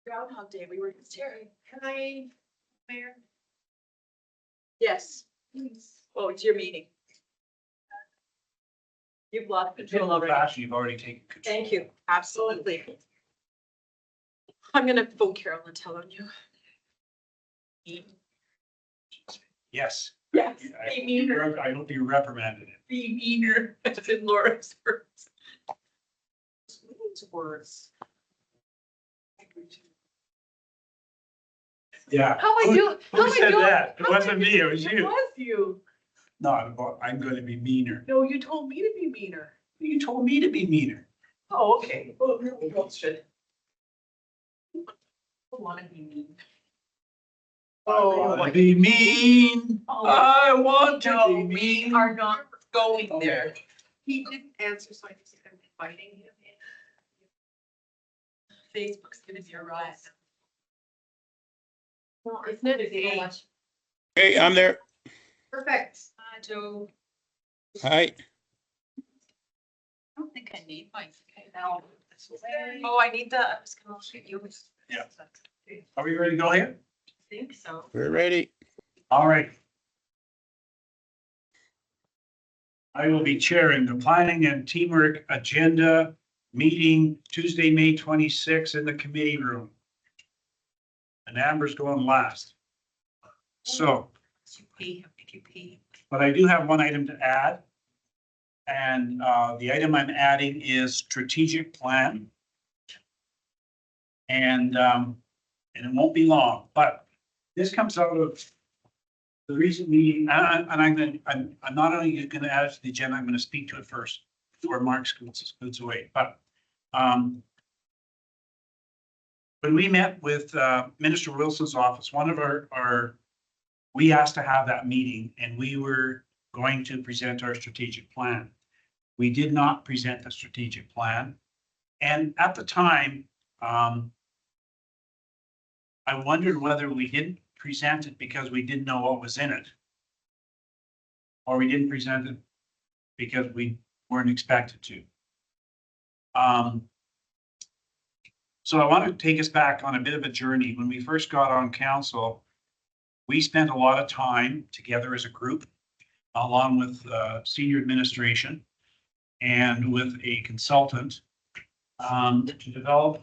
Groundhog Day, we were staring. Can I, Mayor? Yes. Please. Oh, it's your meeting. You've lost control already. Fashion, you've already taken control. Thank you. Absolutely. I'm gonna phone Carol and tell on you. Yes. Yes, I- be meaner, I hope you reprimanded it. be meaner, as in Laura's words. Words. Yeah. How am I doing? How Who am I said doing? that? It How am I wasn't me, it was It you. was you. No, I'm going to be meaner. No, you told me to be meaner. You told me to be meaner. Oh, okay. Well, we both should. I want to be mean. Oh, I be mean. I want to No, be we mean. are not going Okay. there. He didn't answer, so I just am fighting him. Facebook's gonna be a rise. Well, it's not a day. Hey, I'm there. Perfect. Joe, Hi. I don't think I need mine. Okay, now. Oh, I need that. I was gonna look at yours. Yeah. I Are we ready to go here? think so. We're ready. All right. I will be chairing the Planning and Teamwork Agenda Meeting Tuesday, May 26th in the committee room. And Amber's going last. So, You pay him, if you pay him. but I do have one item to add. And the item I'm adding is strategic plan. And it won't be long, but this comes out of the recent meeting, and I'm not only gonna add it to the agenda, I'm gonna speak to it first before Mark scoots away, but when we met with Minister Wilson's office, one of we asked to have that meeting and we were going to present our strategic plan. We did not present the strategic plan. And at the time, I wondered whether we didn't present it because we didn't know what was in it. Or we didn't present it because we weren't expected to. So I want to take us back on a bit of a journey. When we first got on council, we spent a lot of time together as a group, along with senior administration and with a consultant to develop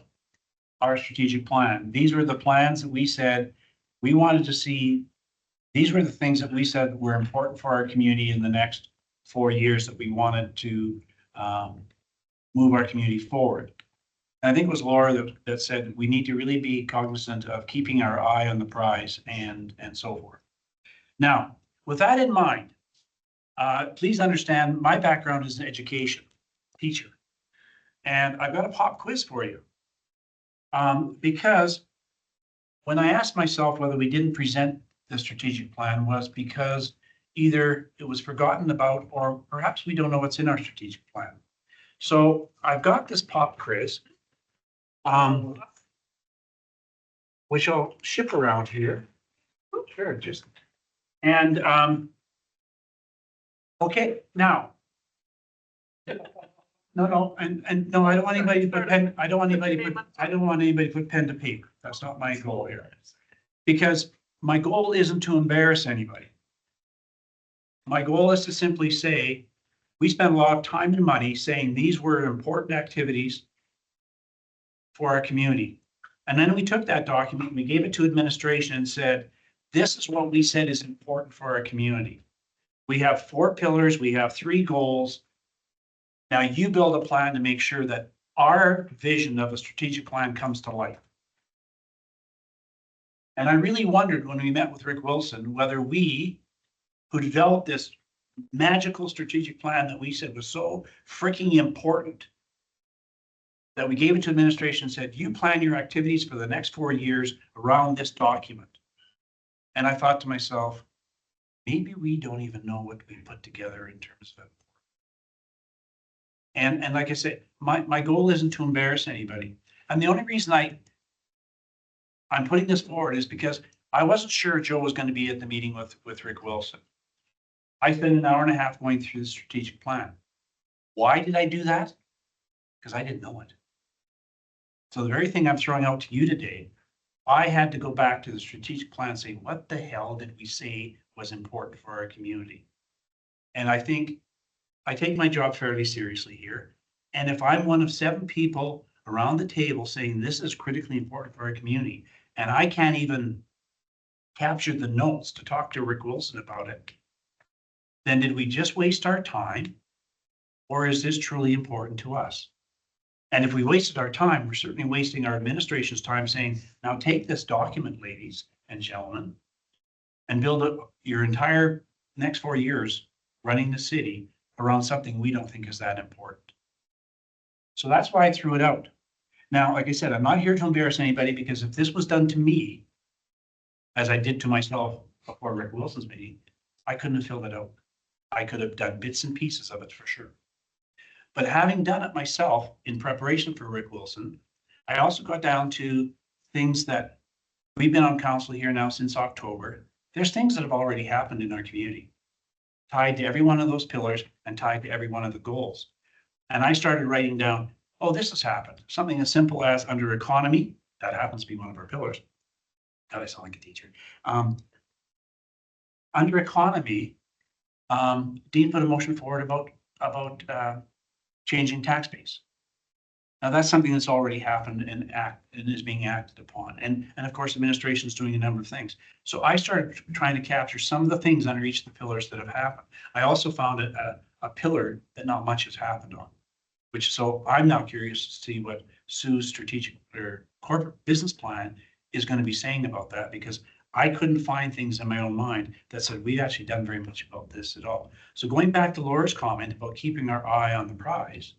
our strategic plan. These were the plans that we said we wanted to see. These were the things that we said were important for our community in the next 4 years that we wanted to move our community forward. And I think it was Laura that said we need to really be cognizant of keeping our eye on the prize and so forth. Now, with that in mind, please understand my background is in education, teacher. And I've got a pop quiz for you. Because when I asked myself whether we didn't present the strategic plan was because either it was forgotten about or perhaps we don't know what's in our strategic plan. So I've got this pop quiz, which I'll ship around here. Sure, just, and, okay, now. No, and no, I don't want anybody to put pen, I don't want anybody to put pen to paper. That's not my goal here. Because my goal isn't to embarrass anybody. My goal is to simply say, we spent a lot of time and money saying these were important activities for our community. And then we took that document, we gave it to administration and said, this is what we said is important for our community. We have 4 pillars, we have 3 goals. Now you build a plan to make sure that our vision of a strategic plan comes to life. And I really wondered when we met with Rick Wilson, whether we, who developed this magical strategic plan that we said was so freaking important, that we gave it to administration and said, you plan your activities for the next 4 years around this document. And I thought to myself, maybe we don't even know what we put together in terms of it. And like I said, my goal isn't to embarrass anybody. And the only reason I'm putting this forward is because I wasn't sure Joe was going to be at the meeting with Rick Wilson. I spent an hour and a half going through the strategic plan. Why did I do that? Because I didn't know it. So the very thing I'm throwing out to you today, I had to go back to the strategic plan and say, what the hell did we say was important for our community? And I think I take my job fairly seriously here. And if I'm one of 7 people around the table saying this is critically important for our community, and I can't even capture the notes to talk to Rick Wilson about it, then did we just waste our time? Or is this truly important to us? And if we wasted our time, we're certainly wasting our administration's time saying, now take this document, ladies and gentlemen, and build up your entire next 4 years running the city around something we don't think is that important. So that's why I threw it out. Now, like I said, I'm not here to embarrass anybody, because if this was done to me, as I did to myself before Rick Wilson's meeting, I couldn't have filled it out. I could have done bits and pieces of it for sure. But having done it myself in preparation for Rick Wilson, I also got down to things that we've been on council here now since October. There's things that have already happened in our community, tied to every one of those pillars and tied to every one of the goals. And I started writing down, oh, this has happened. Something as simple as under economy, that happens to be one of our pillars. God, I sound like a teacher. Under economy, Dean put a motion forward about changing tax base. Now that's something that's already happened and is being acted upon. And of course, administration is doing a number of things. So I started trying to capture some of the things under each of the pillars that have happened. I also found a pillar that not much has happened on, so I'm now curious to see what Sue's strategic or corporate business plan is going to be saying about that, because I couldn't find things in my own mind that said we've actually done very much about this at all. So going back to Laura's comment about keeping our eye on the prize,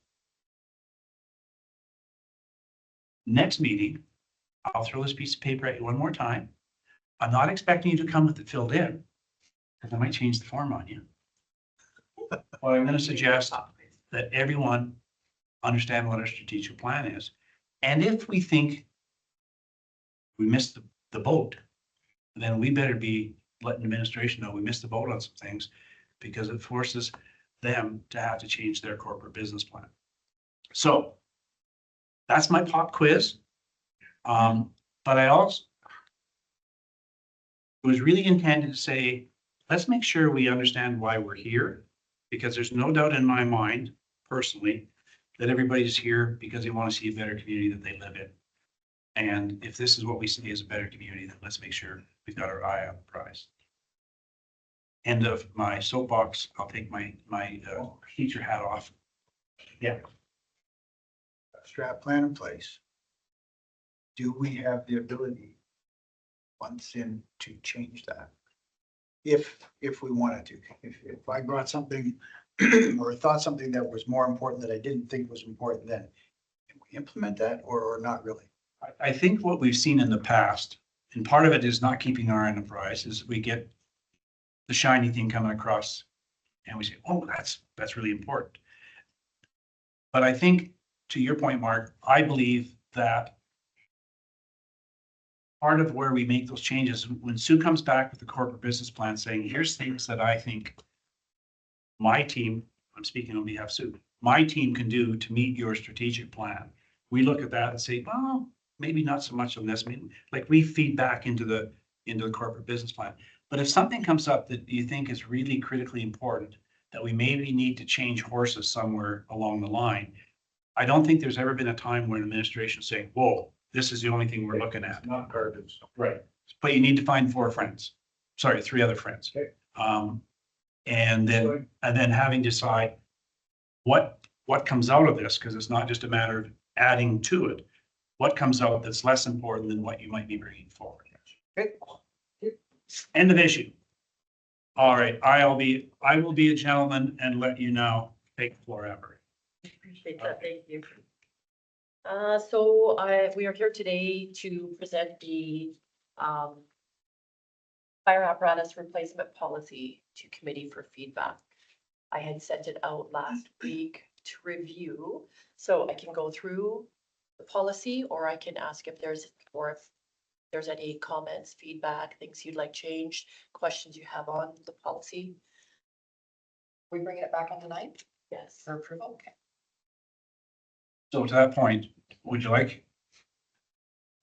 next meeting, I'll throw this piece of paper at you one more time. I'm not expecting you to come with it filled in, because I might change the form on you. Well, I'm going to suggest that everyone understand what our strategic plan is. And if we think we missed the boat, then we better be letting administration know we missed the boat on some things, because it forces them to have to change their corporate business plan. So that's my pop quiz. But I also was really intended to say, let's make sure we understand why we're here, because there's no doubt in my mind, personally, that everybody's here because they want to see a better community that they live in. And if this is what we see as a better community, then let's make sure we've got our eye on the prize. End of my soapbox. I'll take my teacher hat off. Yeah. Strat plan in place. Do we have the ability, once in, to change that? If we wanted to, if I brought something or thought something that was more important that I didn't think was important, then can we implement that or not really? I think what we've seen in the past, and part of it is not keeping our enterprise, is we get the shiny thing coming across and we say, oh, that's really important. But I think, to your point, Mark, I believe that part of where we make those changes, when Sue comes back with the corporate business plan saying, here's things that I think my team, I'm speaking on behalf of Sue, my team can do to meet your strategic plan. We look at that and say, well, maybe not so much on this. Maybe, like, we feed back into the corporate business plan. But if something comes up that you think is really critically important, that we maybe need to change horses somewhere along the line, I don't think there's ever been a time where an administration is saying, whoa, this is the only thing we're looking at. Not garbage. Right. But you need to find 4 friends. Sorry, 3 other friends. Okay. And then having to decide what comes out of this, because it's not just a matter of adding to it. What comes out that's less important than what you might be bringing forward. Okay. End of issue. All right, I will be a gentleman and let you know. Take the floor, Amber. Appreciate that, thank you. So we are here today to present the fire apparatus replacement policy to committee for feedback. I had sent it out last week to review, so I can go through the policy, or I can ask if there's any comments, feedback, things you'd like changed, questions you have on the policy. We bringing it back on the ninth Yes. for approval? Okay. So to that point, would you like?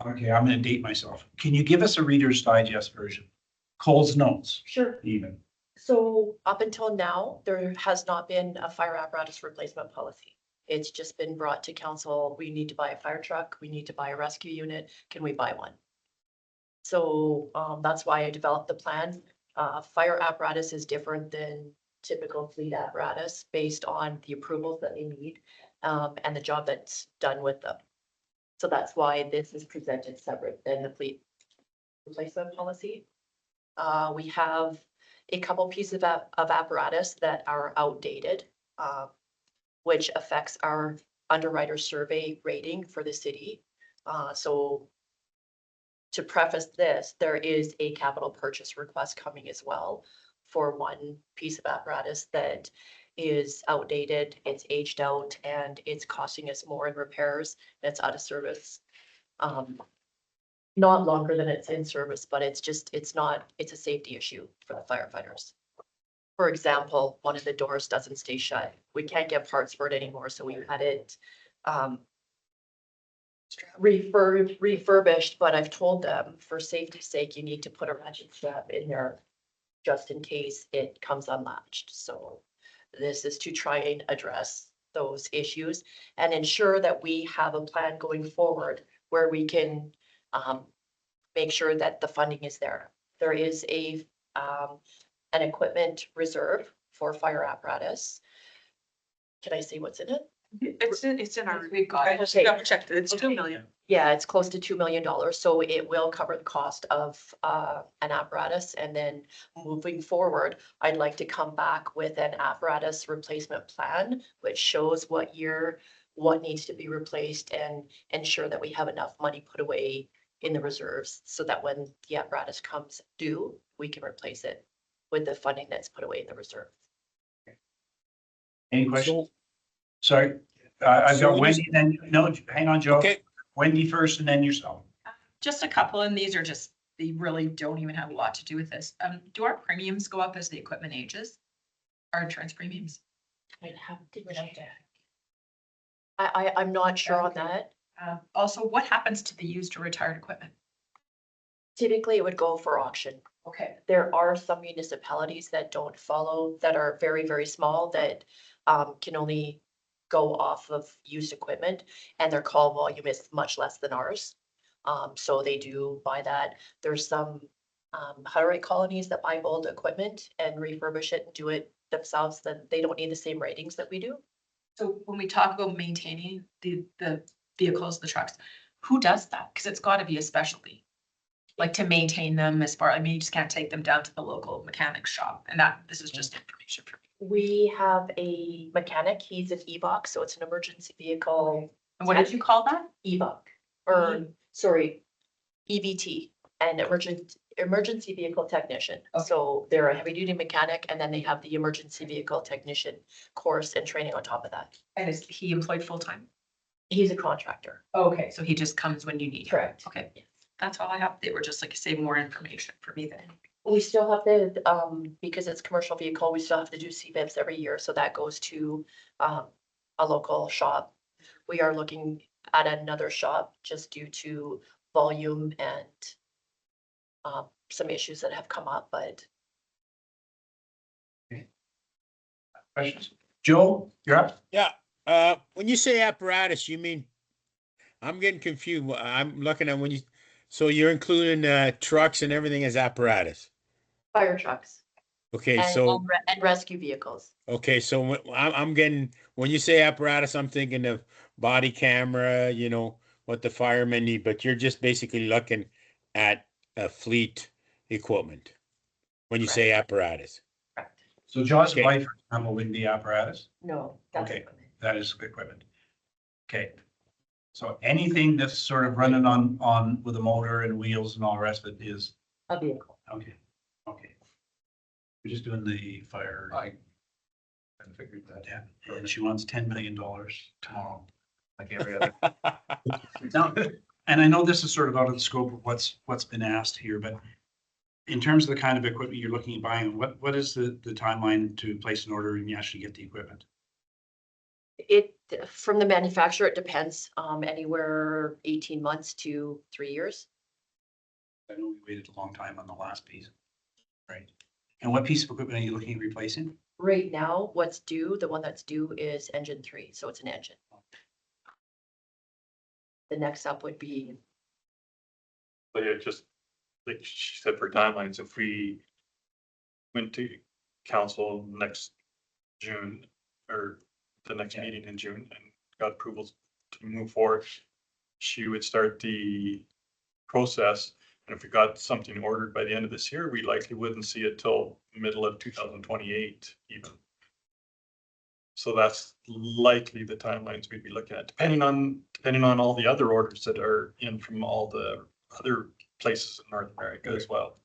Okay, I'm gonna date myself. Can you give us a Reader's Digest version? Cole's notes, Sure. even. So up until now, there has not been a fire apparatus replacement policy. It's just been brought to council. We need to buy a fire truck. We need to buy a rescue unit. Can we buy one? So that's why I developed the plan. Fire apparatus is different than typical fleet apparatus based on the approvals that they need and the job that's done with them. So that's why this is presented separate than the fleet replacement policy. We have a couple pieces of apparatus that are outdated, which affects our underwriter survey rating for the city. So to preface this, there is a capital purchase request coming as well for one piece of apparatus that is outdated, it's aged out, and it's costing us more in repairs, and it's out of service. Not longer than it's in service, but it's a safety issue for the firefighters. For example, one of the doors doesn't stay shut. We can't get parts for it anymore, so we had it refurbished, but I've told them for safety's sake, you need to put a ratchet strap in there just in case it comes unlatched. So this is to try and address those issues and ensure that we have a plan going forward where we can make sure that the funding is there. There is an equipment reserve for fire apparatus. Can I say what's in it? It's in our, we've got it. it. Okay. Double checked it. It's Okay. 2 million. Yeah, it's close to $2 million, so it will cover the cost of an apparatus. And then moving forward, I'd like to come back with an apparatus replacement plan, which shows what year, what needs to be replaced, and ensure that we have enough money put away in the reserves so that when the apparatus comes due, we can replace it with the funding that's put away in the reserve. Any questions? So, Sorry, I've So got when you- Wendy, then, no, hang on, Joe. okay, Wendy first and then yourself. Just a couple, and these are just, they really don't even have a lot to do with this. Do our premiums go up as the equipment ages? Our insurance premiums? I'd have to check. I'm not sure on Okay. that. Also, what happens to the used or retired equipment? Typically, it would go for auction. Okay. There are some municipalities that don't follow, that are very, very small, that can only go off of used equipment, and their call volume is much less than ours. So they do buy that. There's some Hutterite colonies that buy old equipment and refurbish it and do it themselves, that they don't need the same ratings that we do. So when we talk about maintaining the vehicles, the trucks, who does that? Because it's got to be a specialty. Like to maintain them as far, I mean, you just can't take them down to the local mechanic shop, and this is just information for me. We have a mechanic, he's an EVOC, so it's an emergency vehicle And what did you call that? EVOC, or sorry, EVT, and emergency vehicle technician. Okay. So they're a heavy duty mechanic, and then they have the emergency vehicle technician course and training on top of that. And is he employed full-time? He's a contractor. Okay, so he just comes when you need him. Correct. Okay, that's all I have. They were just like saving more information for me then. We still have to, because it's commercial vehicle, we still have to do CVIPs every year, so that goes to a local shop. We are looking at another shop just due to volume and some issues that have come up, but Questions? Joe, you're up. yeah, when you say apparatus, you mean, I'm getting confused. I'm looking at so you're including, trucks and everything as apparatus. fire trucks Okay, and, so, and rescue vehicles. okay, so I'm getting, when you say apparatus, I'm thinking of body camera, what the firemen need, but you're just basically looking at fleet equipment when you say apparatus. Correct. So John's Okay. wife, for example, wouldn't be apparatus. No, that's Okay. equipment. That is equipment. Okay. So anything that's sort of running on with a motor and wheels and all the rest of it is, A vehicle. okay, okay. We're just doing the fire. I figured that. Yeah, and she wants $10 million tomorrow. Like every other. Now, and I know this is sort of out of the scope of what's been asked here, but in terms of the kind of equipment you're looking at buying, what is the timeline to place an order and you actually get the equipment? It, from the manufacturer, it depends, anywhere 18 months to 3 years. I know we waited a long time on the last piece. Right. And what piece of equipment are you looking at replacing? Right now, what's due, the one that's due is engine 3, so it's an engine. The next up would be, But yeah, just like she said, for timelines, if we went to council next June or the next Yeah. meeting in June and got approvals to move forward, she would start the process. And if we got something ordered by the end of this year, we likely wouldn't see it till middle of 2028 even. So that's likely the timelines we'd be looking at, depending on all the other orders that are in from all the other places in North America as well.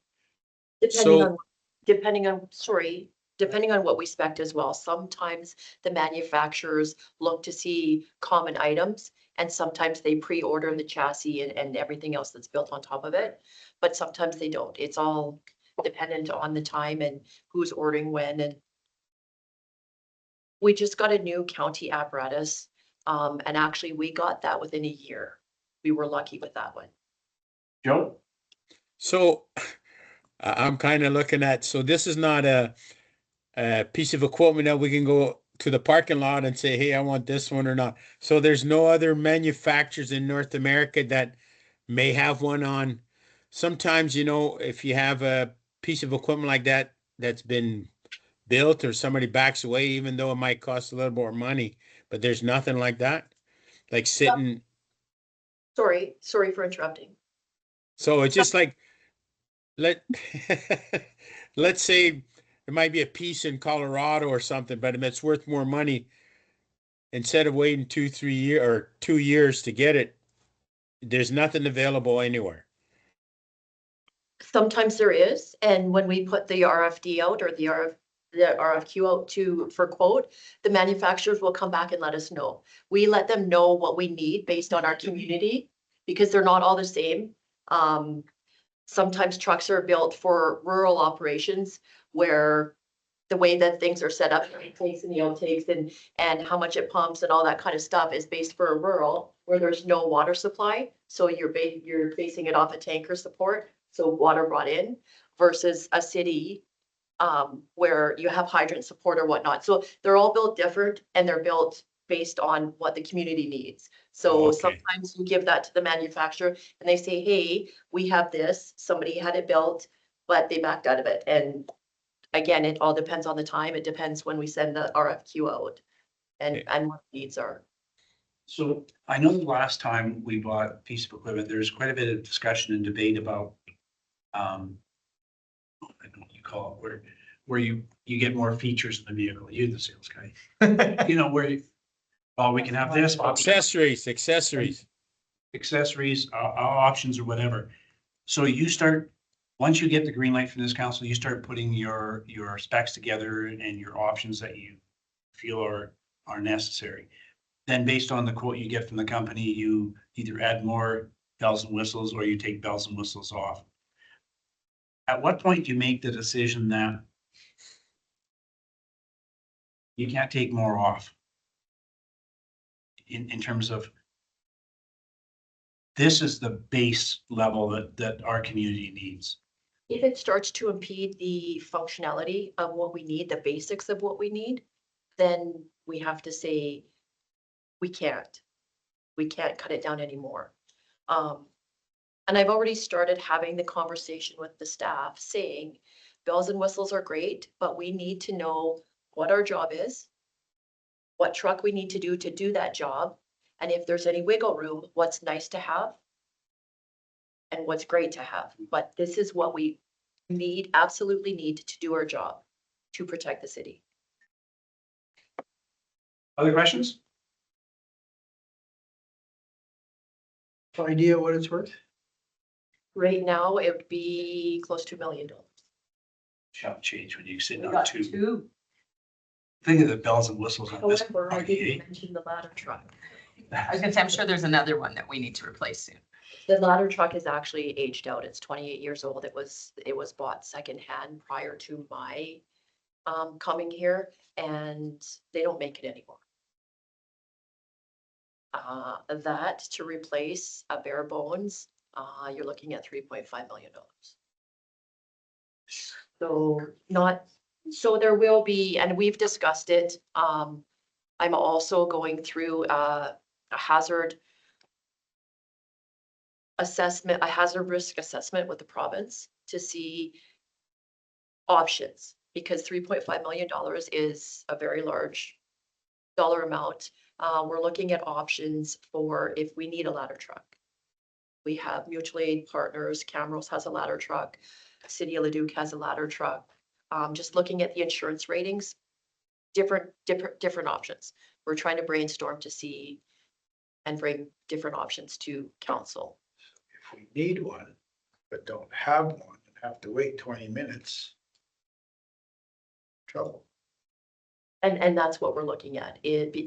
So- depending on what we spec as well. Sometimes the manufacturers look to see common items, and sometimes they pre-order the chassis and everything else that's built on top of it. But sometimes they don't. It's all dependent on the time and who's ordering when. And we just got a new county apparatus, and actually we got that within a year. We were lucky with that one. Joe? So I'm kind of looking at, so this is not a piece of equipment that we can go to the parking lot and say, hey, I want this one or not. So there's no other manufacturers in North America that may have one on. Sometimes, you know, if you have a piece of equipment like that that's been built or somebody backs away, even though it might cost a little more money, but there's nothing like that, like sitting. Sorry for interrupting. So it's just like, let's say there might be a piece in Colorado or something, but if it's worth more money, instead of waiting 2-3 years or 2 years to get it, there's nothing available anywhere. Sometimes there is, and when we put the RFD out or the RFQ out for quote, the manufacturers will come back and let us know. We let them know what we need based on our community, because they're not all the same. Sometimes trucks are built for rural operations where the way that things are set up, the intakes and the outtakes and how much it pumps and all that kind of stuff is based for a rural where there's no water supply. So you're basing it off a tanker support, so water brought in, versus a city where you have hydrant support or whatnot. So they're all built different, and they're built based on what the community needs. So Okay. sometimes you give that to the manufacturer and they say, hey, we have this, somebody had it built, but they backed out of it. And again, it all depends on the time. It depends when we send the RFQ out and what needs are. So I know the last time we bought a piece of equipment, there's quite a bit of discussion and debate about, I don't know what you call it, where you get more features in the vehicle. You're the sales guy. You know, we can have this Accessories, accessories, options or whatever. So you start, once you get the green light from this council, you start putting your specs together and your options that you feel are necessary. Then based on the quote you get from the company, you either add more bells and whistles or you take bells and whistles off. At what point do you make the decision that you can't take more off? In terms of, this is the base level that our community needs. If it starts to impede the functionality of what we need, the basics of what we need, then we have to say, we can't cut it down anymore. And I've already started having the conversation with the staff saying, bells and whistles are great, but we need to know what our job is, what truck we need to do that job, and if there's any wiggle room, what's nice to have and what's great to have. But this is what we absolutely need to do our job to protect the city. Other questions? Idea what it's worth? Right now, it would be close to $1 million. Shall change when you sit We on got two. two. Think of the bells and whistles on this. However, I didn't mention the ladder truck. I was gonna say, I'm sure there's another one that we need to replace soon. The ladder truck is actually aged out. It's 28 years old. It was bought secondhand prior to my coming here, and they don't make it anymore. That to replace a bare bones, you're looking at $3.5 million. So not, so there will be, and we've discussed it. I'm also going through a hazard assessment, a hazard risk assessment with the province to see options, because $3.5 million is a very large dollar amount. We're looking at options for if we need a ladder truck. We have mutual aid partners. Camrose has a ladder truck. City of Leduc has a ladder truck. Just looking at the insurance ratings, different options. We're trying to brainstorm to see and bring different options to council. If we need one, but don't have one and have to wait 20 minutes. Trouble. And that's what we're looking at.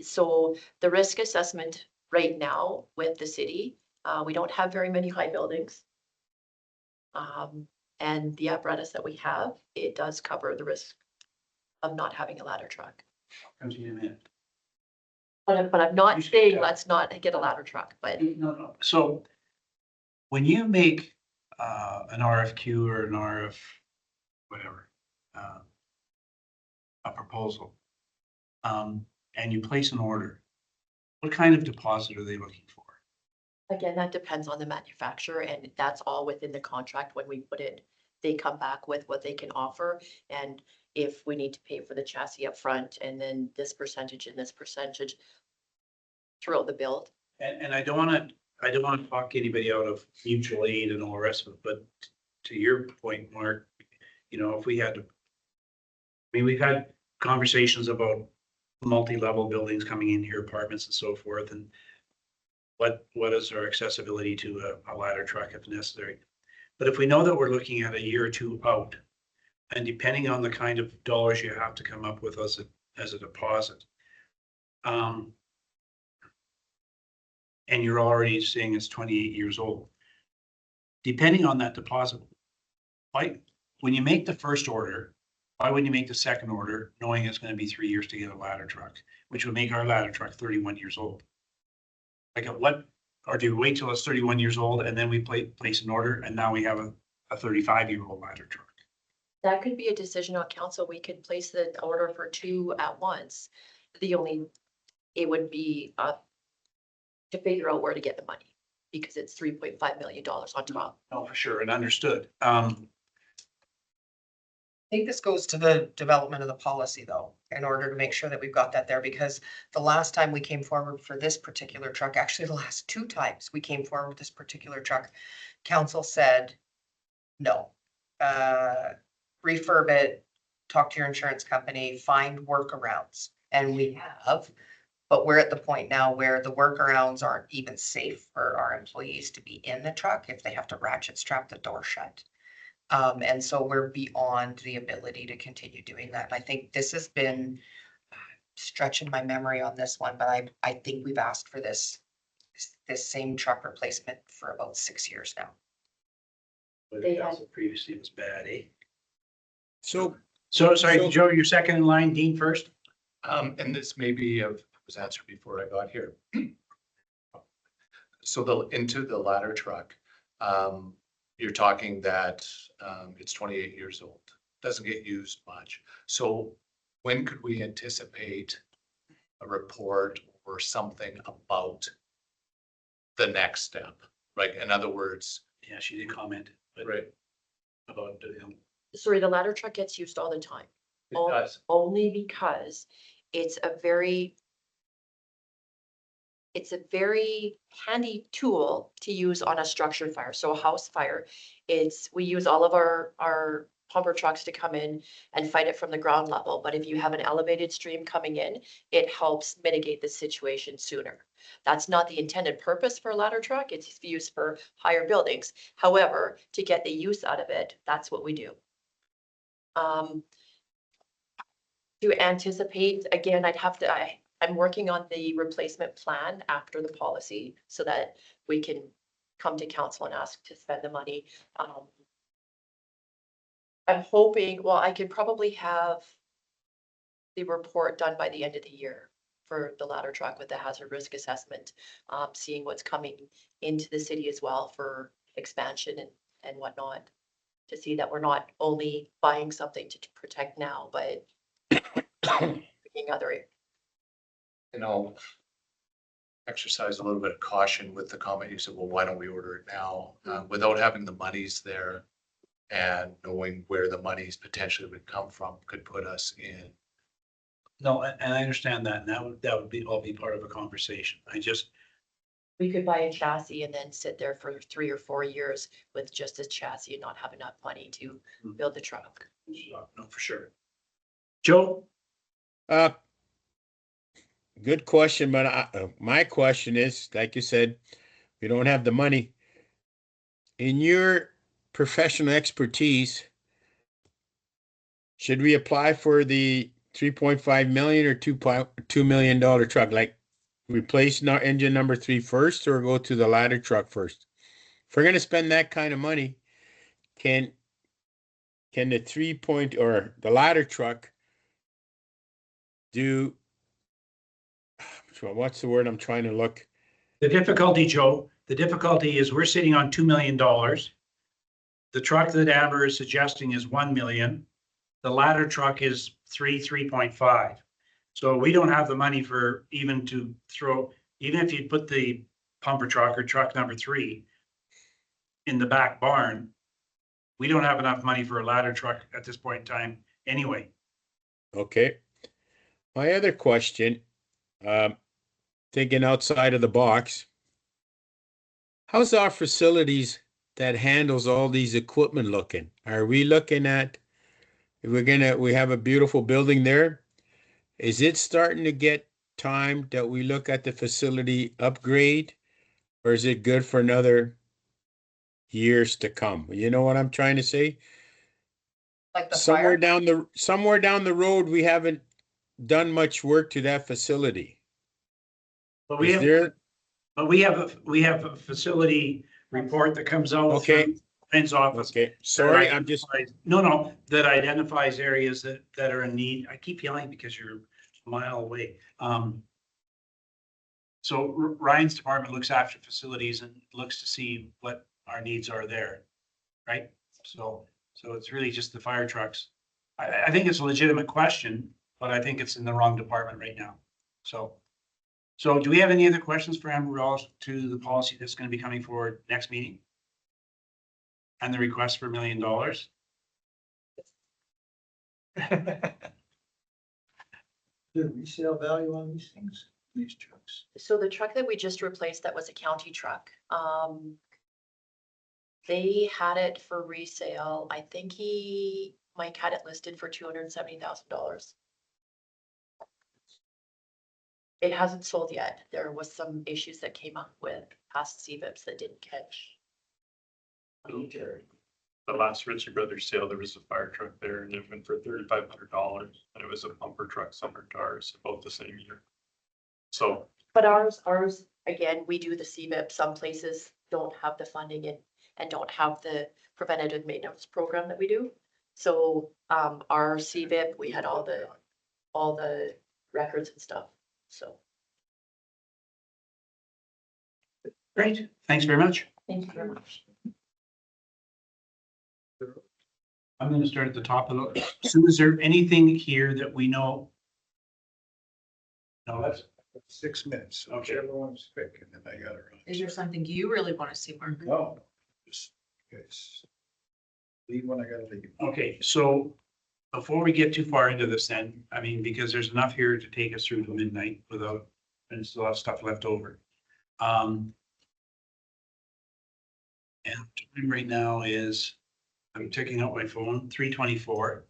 So the risk assessment right now with the city, we don't have very many high buildings. And the apparatus that we have, it does cover the risk of not having a ladder truck. Comes in a minute. But I'm not saying let's not get a ladder truck, but No. So when you make an RFQ or an RF, whatever, a proposal, and you place an order, what kind of deposit are they looking for? again, that depends on the manufacturer, and that's all within the contract. When we put it, they come back with what they can offer. And if we need to pay for the chassis up front, and then this percentage and this percentage throughout the build. And I don't want to talk anybody out of mutual aid and all the rest of it, but to your point, Mark, you know, if we had to, I mean, we've had conversations about multi-level buildings coming in here, apartments and so forth, and what is our accessibility to a ladder truck if necessary. But if we know that we're looking at a year or two out, and depending on the kind of dollars you have to come up with as a deposit, and you're already saying it's 28 years old, depending on that deposit, like when you make the first order, why wouldn't you make the second order knowing it's going to be 3 years to get a ladder truck, which would make our ladder truck 31 years old? Like at what, or do we wait till it's 31 years old and then we place an order and now we have a 35-year-old ladder truck? That could be a decision on council. We could place the order for 2 at once. It would be to figure out where to get the money, because it's $3.5 million on top. No, for sure, and understood. I think this goes to the development of the policy though, in order to make sure that we've got that there, because the last time we came forward for this particular truck, actually the last 2 times we came forward with this particular truck, council said, no. Refurb it, talk to your insurance company, find workarounds, and we have. But we're at the point now where the workarounds aren't even safe for our employees to be in the truck if they have to ratchet strap the door shut. And so we're beyond the ability to continue doing that. And I think this has been stretching my memory on this one, but I think we've asked for this same truck replacement for about 6 years now. But They also previously it was bad, eh? So, Sorry, Joe, you're second in line, Dean first? And this maybe was answered before I got here. So into the ladder truck, you're talking that it's 28 years old, doesn't get used much. So when could we anticipate a report or something about the next step? Right, in other words, Yeah, she did comment, but right, about, Sorry, the ladder truck gets used all the time. it does. Only because it's a very handy tool to use on a structure fire. So a house fire, we use all of our pumper trucks to come in and fight it from the ground level. But if you have an elevated stream coming in, it helps mitigate the situation sooner. That's not the intended purpose for a ladder truck. It's used for higher buildings. However, to get the use out of it, that's what we do. To anticipate, again, I'm working on the replacement plan after the policy so that we can come to council and ask to spend the money. I'm hoping, well, I could probably have the report done by the end of the year for the ladder truck with the hazard risk assessment, seeing what's coming into the city as well for expansion and whatnot. To see that we're not only buying something to protect now, but bringing other, You know, exercise a little bit of caution with the comment you said, well, why don't we order it now? Without having the monies there and knowing where the monies potentially would come from could put us in. No, and I understand that, and that would be, all be part of a conversation. we could buy a chassis and then sit there for 3 or 4 years with just a chassis and not have enough money to build the truck. No, for sure. Joe? Good question, but my question is, like you said, we don't have the money. In your professional expertise, should we apply for the 3.5 million or $2 million truck? Like replace engine number 3 first or go to the ladder truck first? If we're going to spend that kind of money, can the 3 or the ladder truck do, what's the word I'm trying to look? The difficulty, Joe, the difficulty is we're sitting on $2 million. The truck that Amber is suggesting is 1 million. The ladder truck is 3.5. So we don't have the money for even to throw, even if you put the pumper truck or truck number 3 in the back barn, we don't have enough money for a ladder truck at this point in time anyway. Okay. My other question, thinking outside of the box, how's our facilities that handles all these equipment looking? Are we looking at, we have a beautiful building there. Is it starting to get time that we look at the facility upgrade? Or is it good for another years to come? You know what I'm trying to say? Like the Somewhere fire. down the road, we haven't done much work to that facility. But we Is have, there, but we have a facility report that comes out Okay. through Ben's office. okay, sorry, I'm just, No, that identifies areas that are in need. I keep yelling because you're a mile away. So Ryan's department looks after facilities and looks to see what our needs are there, right? So it's really just the fire trucks. I think it's a legitimate question, but I think it's in the wrong department right now. So do we have any other questions for Amber relative to the policy that's going to be coming forward next meeting? And the request for $1 million? The resale value on these things, these trucks. So the truck that we just replaced, that was a county truck. They had it for resale. I think Mike had it listed for $270,000. It hasn't sold yet. There was some issues that came up with past CVIPs that didn't catch. The last Ritchie Brothers sale, there was a fire truck there and it went for $3,500 and it was a pumper truck similar to ours, about the same year. So, But ours, again, we do the CVIP. Some places don't have the funding and don't have the preventative maintenance program that we do. So, our CVIP, we had all the records and stuff, so. Great, thanks very much. Thank you very much. I'm gonna start at the top of the, Sue, is there anything here that we know? No, that's, 6 minutes. Okay. Whichever one's quick, and then I gotta run. Is there something you really want to see, Mark? No. Just, guys. Leave when I gotta leave. okay, so before we get too far into this then, I mean, because there's enough here to take us through to midnight without, and there's a lot of stuff left over. And time right now is, I'm checking out my phone, 3:24.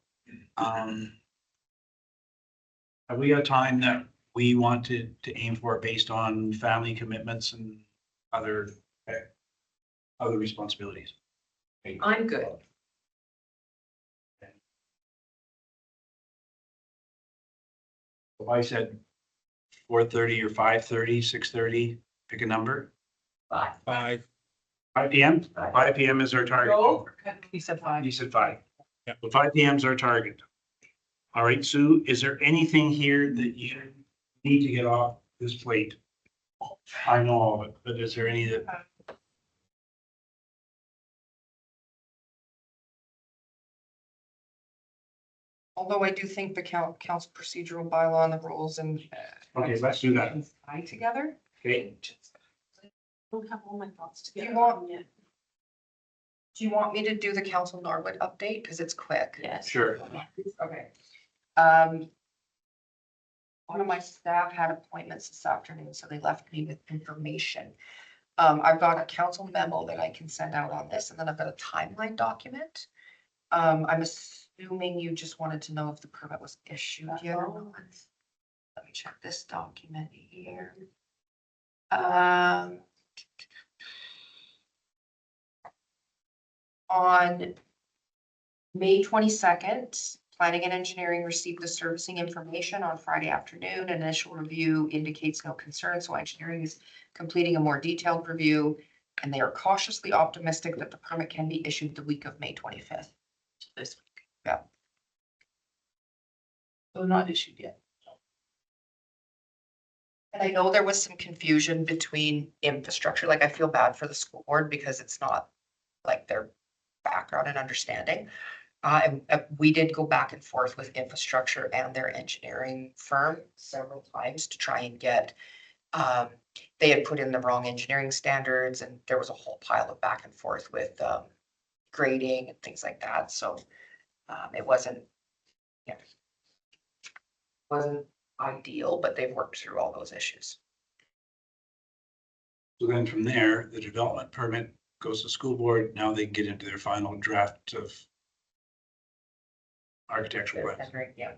Have we got time that we want to aim for based on family commitments and other responsibilities? I'm good. If I said 4:30 or 5:30, 6:30, pick a number. 5. 5 PM? 5 PM is our target. You said 5. You said 5. Yeah. Well, 5 PM is our target. All right, Sue, is there anything here that you need to get off this plate? I know all of it, but is there any that? Although I do think the council procedural bylaw and the rules and. Okay, let's do that. Tie together. Okay, Don't have all my thoughts Do you together want- yet. Do you want me to do the council Norwood update? Because it's quick. Yes. sure. Okay. One of my staff had appointments this afternoon, so they left me with information. I've got a council memo that I can send out on this, and then I've got a timeline document. I'm assuming you just wanted to know if the permit was issued yet or not. Let me check this document here. On May 22nd, planning and engineering received the servicing information on Friday afternoon. Initial review indicates no concern, so engineering is completing a more detailed review, and they are cautiously optimistic that the permit can be issued the week of May 25th. This week. Yeah. So not issued yet. And I know there was some confusion between infrastructure, like I feel bad for the school board because it's not like their background and understanding. And we did go back and forth with infrastructure and their engineering firm several times to try and get, they had put in the wrong engineering standards and there was a whole pile of back and forth with grading and things like that. So it wasn't, yeah, wasn't ideal, but they've worked through all those issues. So then from there, the development permit goes to school board. Now they get into their final draft of architectural plans. Yeah.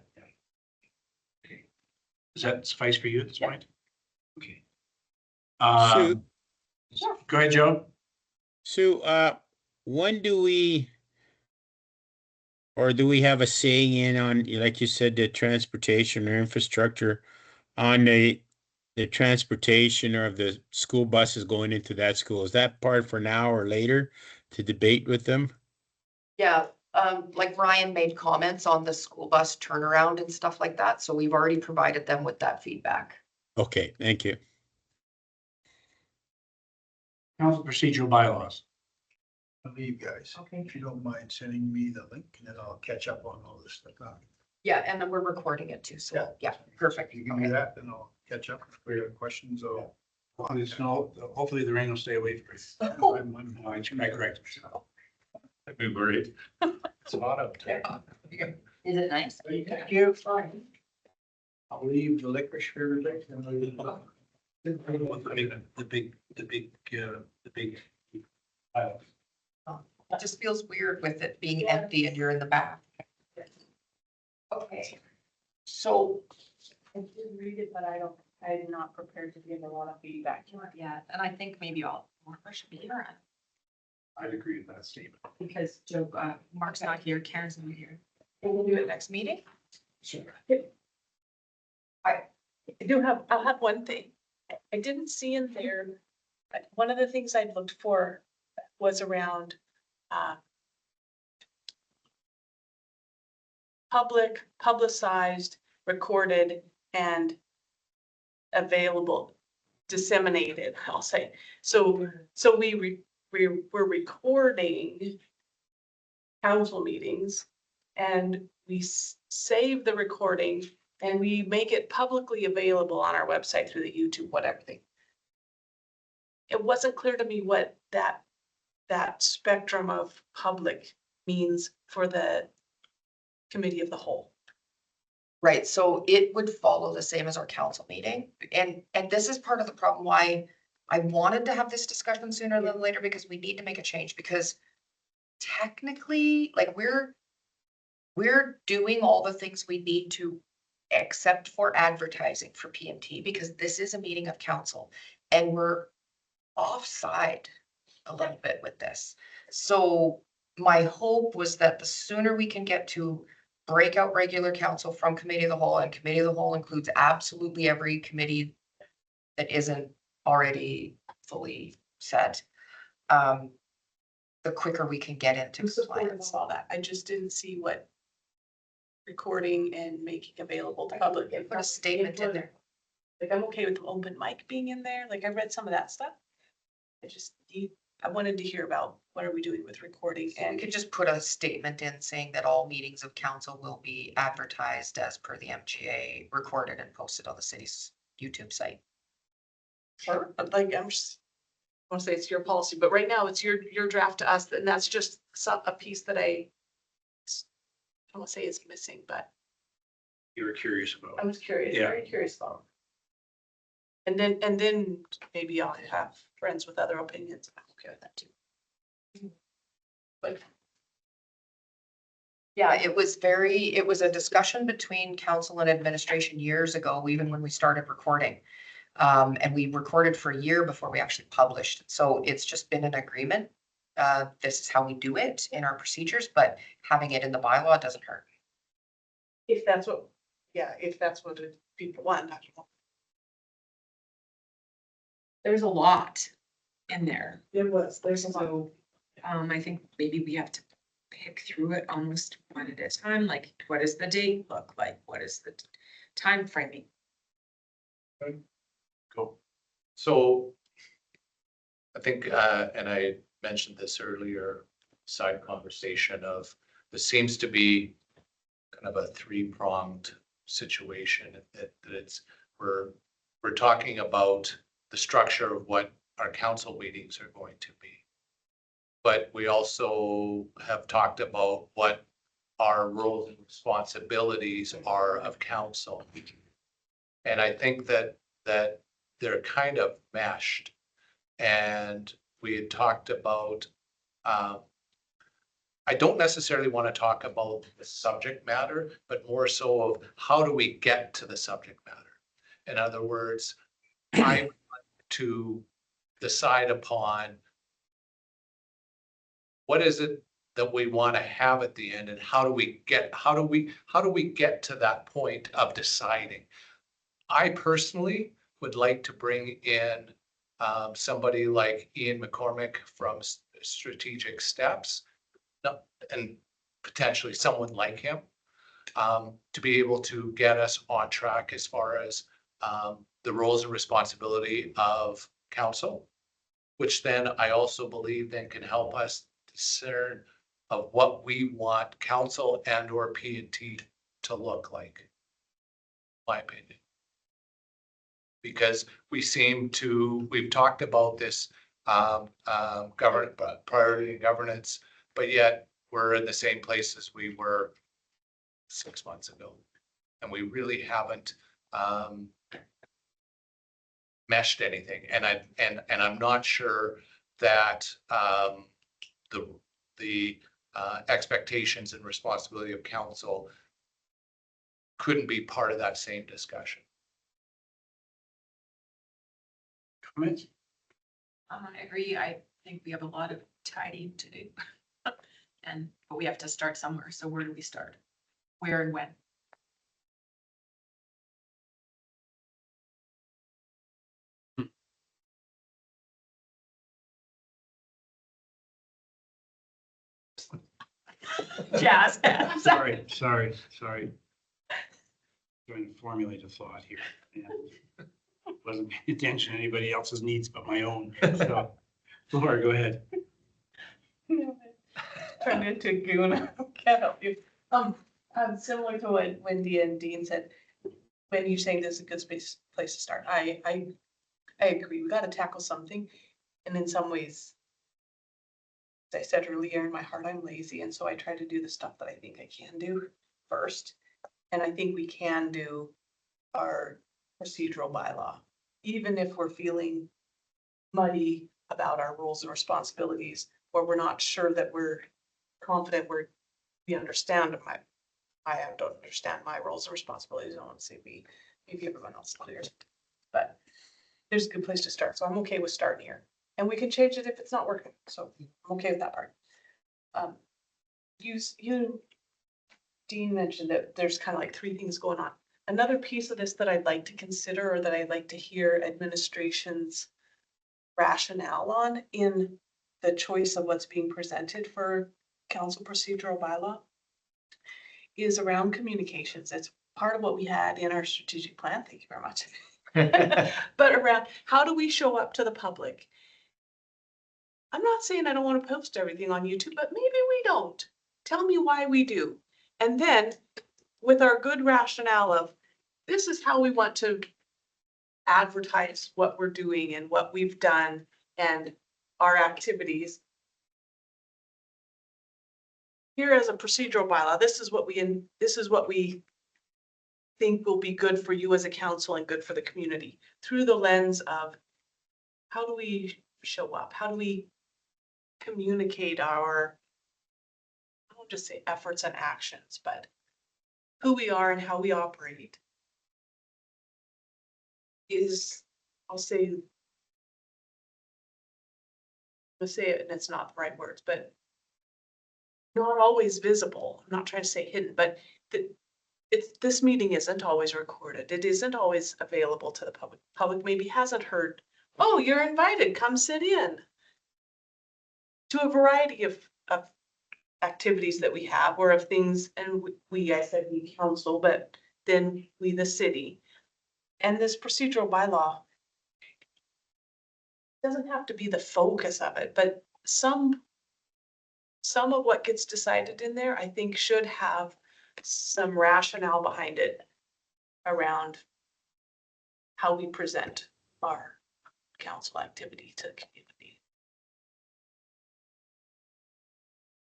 Does that suffice for you at this Yeah. point? Okay. Sue? Go ahead, Joe. Sue, when do we, or do we have a saying in on, like you said, the transportation or infrastructure on the transportation or of the school buses going into that school? Is that part for now or later to debate with them? Yeah, like Ryan made comments on the school bus turnaround and stuff like that, so we've already provided them with that feedback. Okay, thank you. Council procedural bylaws. I'll leave, guys. Okay. If you don't mind sending me the link, and then I'll catch up on all this stuff. Yeah, and then we're recording it too, so, yeah, perfect. If you can do that, then I'll catch up if we have questions or. Hopefully the snow, hopefully the rain will stay away from us. I correct. I'd be worried. It's hot out there. Is it nice? Thank you. I'll leave the licorice for everybody. And I'll leave The big. It just feels weird with it being empty and you're in the back. Okay, so, I did read it, but I'm not prepared to give a lot of feedback to it Yeah, and I think maybe all more should be here I'd agree with that statement. because Joe, Mark's not here, Karen's not here. We'll do it next meeting. I'll have one thing. I didn't see in there, one of the things I'd looked for was around publicized, recorded, and available, disseminated, I'll say. So we're recording council meetings and we save the recording and we make it publicly available on our website through the YouTube, whatever thing. It wasn't clear to me what that spectrum of public means for the committee of the whole. right, so it would follow the same as our council meeting. And this is part of the problem why I wanted to have this discussion sooner than later, because we need to make a change, because technically, like we're doing all the things we need to, except for advertising for PMT, because this is a meeting of council and we're offside a little bit with this. So my hope was that the sooner we can get to break out regular council from committee of the whole, and committee of the whole includes absolutely every committee that isn't already fully set. the quicker we can get into I'm supportive of compliance. all that. I just didn't see what recording and making available to public. Put a statement in there. Like, I'm okay with open mic being in there. Like, I read some of that stuff. I wanted to hear about what are we doing with recording And we and could just put a statement in saying that all meetings of council will be advertised as per the MGA, recorded and posted on the city's YouTube site. Sure, but like, I want to say it's your policy, but right now it's your draft to us, and that's just a piece that I don't want to say is missing, but You were curious about. I was curious, Yeah. very curious about. And then maybe I'll have friends with other opinions. I'm okay with that too. But Yeah, it was a discussion between council and administration years ago, even when we started recording. And we recorded for a year before we actually published. So it's just been an agreement. This is how we do it in our procedures, but having it in the bylaw doesn't hurt. if that's what people want, I don't know. There's a lot in there. There's a lot. So, I think maybe we have to pick through it almost one at a time, like what does the date look like? What is the time framing? Cool. So I think, and I mentioned this earlier, side conversation of, this seems to be kind of a three-pronged situation that we're talking about the structure of what our council meetings are going to be. But we also have talked about what our roles and responsibilities are of council. And I think that they're kind of meshed. And we had talked about, I don't necessarily want to talk about the subject matter, but more so of how do we get to the subject matter? In other words, I want to decide upon what is it that we want to have at the end, and how do we get to that point of deciding? I personally would like to bring in somebody like Ian McCormick from Strategic Steps, and potentially someone like him, to be able to get us on track as far as the roles and responsibility of council, which then I also believe then can help us discern of what we want council and or P&T to look like, my opinion. Because we've talked about this priority and governance, but yet we're in the same place as we were 6 months ago. And we really haven't meshed anything. And I'm not sure that the expectations and responsibility of council couldn't be part of that same discussion. Comments? I agree. I think we have a lot of tidying to do. But we have to start somewhere. So where do we start? Where and when? Jazz. Sorry. Trying to formulate a thought here. And wasn't paying attention to anybody else's needs but my own. So, Laura, go ahead. Turned into a goon. Can't help you. Similar to what Wendy and Dean said, when you're saying this is a good place to start, I agree. We got to tackle something. And in some ways, as I said earlier, in my heart, I'm lazy. And so I try to do the stuff that I think I can do first. And I think we can do our procedural bylaw, even if we're feeling muddy about our roles and responsibilities, or we're not sure that we're confident we understand I don't understand my roles and responsibilities. I want to say maybe everyone else clears, but there's a good place to start. So I'm okay with starting here, and we can change it if it's not working. So I'm okay with that part. You, Dean, mentioned that there's kind of like three things going on. Another piece of this that I'd like to consider, or that I'd like to hear administration's rationale on, in the choice of what's being presented for council procedural bylaw is around communications. It's part of what we had in our strategic plan. Thank you very much. But around, how do we show up to the public? I'm not saying I don't want to post everything on YouTube, but maybe we don't. Tell me why we do. And then with our good rationale of, this is how we want to advertise what we're doing and what we've done and our activities. Here as a procedural bylaw, this is what we think will be good for you as a council and good for the community through the lens of how do we show up? How do we communicate our, I won't just say efforts and actions, but who we are and how we operate is, I'll say it and it's not the right words, but not always visible. I'm not trying to say hidden, but this meeting isn't always recorded. It isn't always available to the public. Public maybe hasn't heard, oh, you're invited, come sit in. To a variety of activities that we have or of things, and I said we council, but then we the city. And this procedural bylaw doesn't have to be the focus of it, but some of what gets decided in there, I think should have some rationale behind it around how we present our council activity to the community.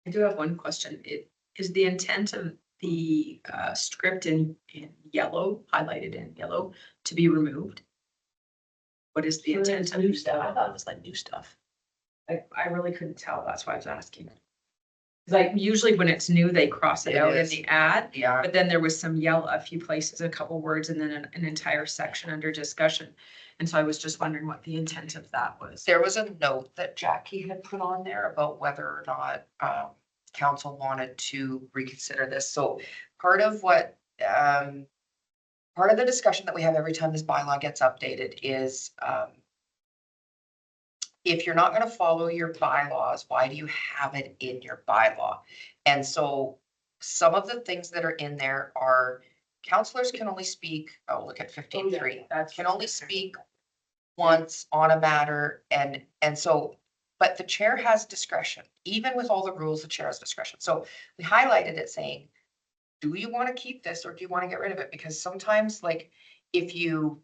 I do have one question. Is the intent of the script in yellow, highlighted in yellow, to be removed? What is the intent of new new stuff? I stuff? thought it was like new stuff. I really couldn't tell. That's why I was asking. Like usually when it's new, they cross it It out in is. the ad, Yeah. but then there was some yellow, a few places, a couple words, and then an entire section under discussion. And so I was just wondering what the intent of that was. There was a note that Jackie had put on there about whether or not council wanted to reconsider this. So part of what part of the discussion that we have every time this bylaw gets updated is if you're not going to follow your bylaws, why do you have it in your bylaw? And so some of the things that are in there are councillors can only speak, oh, look at 15.3, can only speak once on a matter. And so, but the chair has discretion, even with all the rules, the chair has discretion. So we highlighted it saying, do you want to keep this or do you want to get rid of it? Because sometimes like if you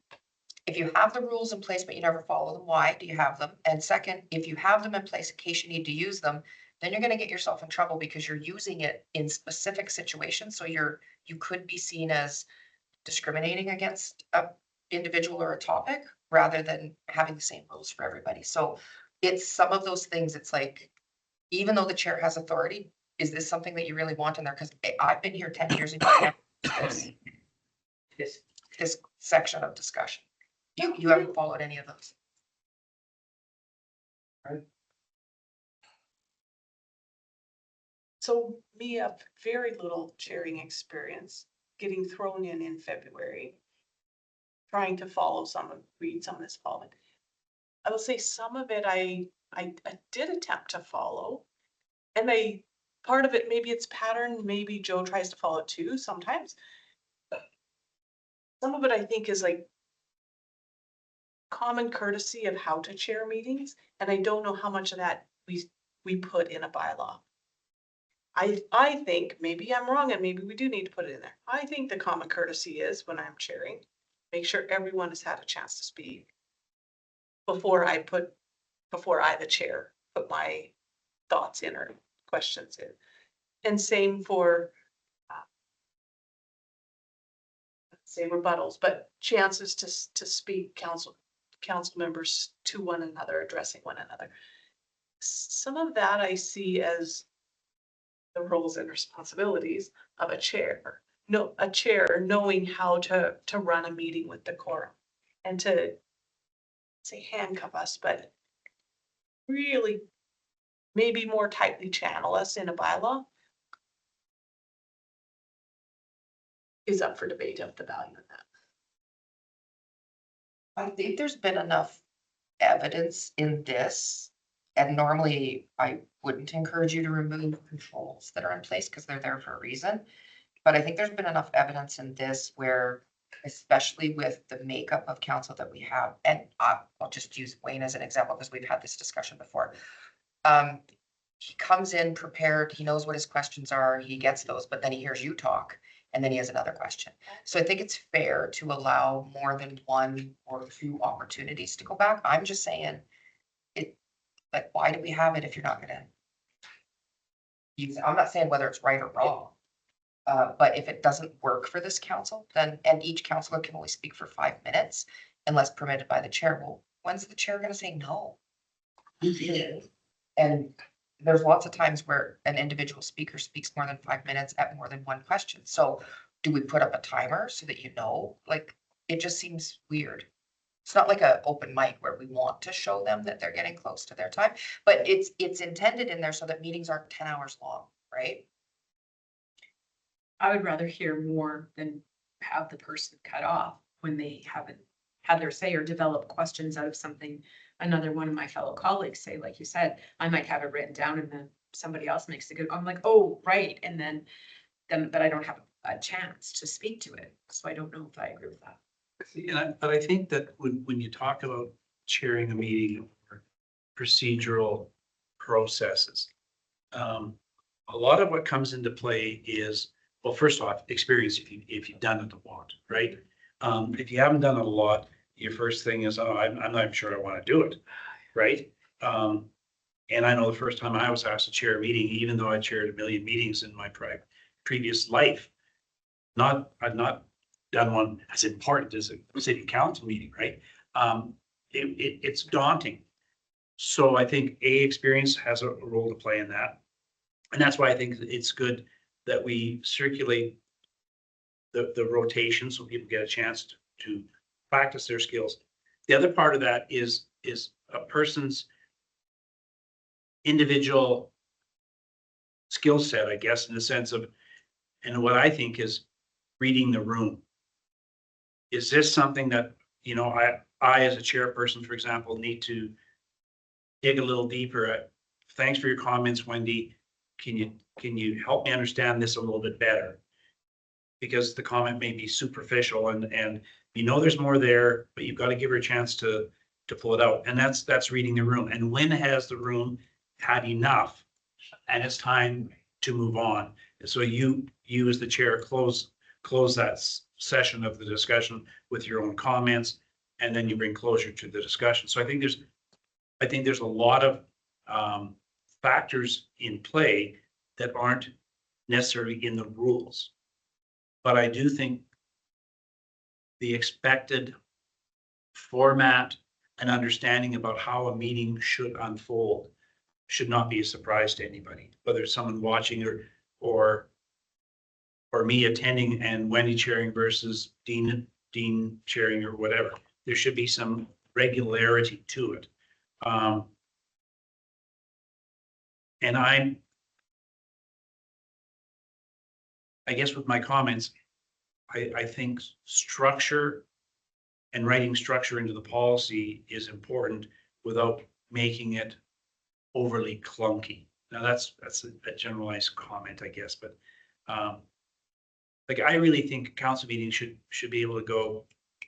have the rules in place, but you never follow them, why do you have them? And second, if you have them in place in case you need to use them, then you're going to get yourself in trouble because you're using it in specific situations. So you could be seen as discriminating against a individual or a topic rather than having the same rules for everybody. So it's some of those things. It's like, even though the chair has authority, is this something that you really want in there? Because I've been here 10 years and this section of discussion. You haven't followed any of those. So me, a very little chairing experience, getting thrown in February, trying to read some of this following. I will say some of it I did attempt to follow, and part of it, maybe it's pattern, maybe Joe tries to follow it too sometimes. Some of it I think is like common courtesy of how to chair meetings, and I don't know how much of that we put in a bylaw. I think, maybe I'm wrong and maybe we do need to put it in there. I think the common courtesy is when I'm chairing, make sure everyone has had a chance to speak before I, the chair, put my thoughts in or questions in. And same for, say rebuttals, but chances to speak, council members to one another, addressing one another. Some of that I see as the roles and responsibilities of a chair. No, a chair knowing how to run a meeting with decorum and to say handcuff us, but really maybe more tightly channel us in a bylaw is up for debate of the value of that. I think there's been enough evidence in this And normally I wouldn't encourage you to remove controls that are in place because they're there for a reason. But I think there's been enough evidence in this where, especially with the makeup of council that we have, and I'll just use Wayne as an example because we've had this discussion before. He comes in prepared, he knows what his questions are, he gets those, but then he hears you talk and then he has another question. So I think it's fair to allow more than one or two opportunities to go back. I'm just saying like, why do we have it if you're not gonna use it? I'm not saying whether it's right or wrong. But if it doesn't work for this council, then, and each councilor can only speak for 5 minutes unless permitted by the chair, well, when's the chair gonna say no? And there's lots of times where an individual speaker speaks more than 5 minutes at more than one question. So do we put up a timer so that you know? Like, it just seems weird. It's not like an open mic where we want to show them that they're getting close to their time, but it's intended in there so that meetings aren't 10 hours long, right? I would rather hear more than have the person cut off when they haven't had their say or develop questions out of something. Another one of my fellow colleagues say, like you said, I might have it written down and then somebody else makes a good, I'm like, oh, right. And then, but I don't have a chance to speak to it. So I don't know if I agree with that. But I think that when you talk about chairing a meeting or procedural processes, a lot of what comes into play is, well, first off, experience if you've done it a lot, right? If you haven't done it a lot, your first thing is, oh, I'm not even sure I want to do it, right? And I know the first time I was asked to chair a meeting, even though I chaired a million meetings in my previous life, I've not done one as important as a city council meeting, right? It's daunting. So I think experience has a role to play in that. And that's why I think it's good that we circulate the rotation so people get a chance to practice their skills. The other part of that is a person's individual skill set, I guess, in the sense of, and what I think is reading the room. Is this something that, you know, I as a chairperson, for example, need to dig a little deeper at? Thanks for your comments, Wendy. Can you help me understand this a little bit better? Because the comment may be superficial and you know there's more there, but you've got to give her a chance to pull it out. And that's reading the room. And when has the room had enough and it's time to move on? And so you as the chair close that session of the discussion with your own comments, and then you bring closure to the discussion. So I think there's a lot of factors in play that aren't necessarily in the rules. But I do think the expected format and understanding about how a meeting should unfold should not be a surprise to anybody, whether it's someone watching or me attending and Wendy chairing versus Dean chairing or whatever. There should be some regularity to it. And I guess with my comments, I think structure and writing structure into the policy is important without making it overly clunky. Now that's a generalized comment, I guess, but like I really think council meetings should be able to go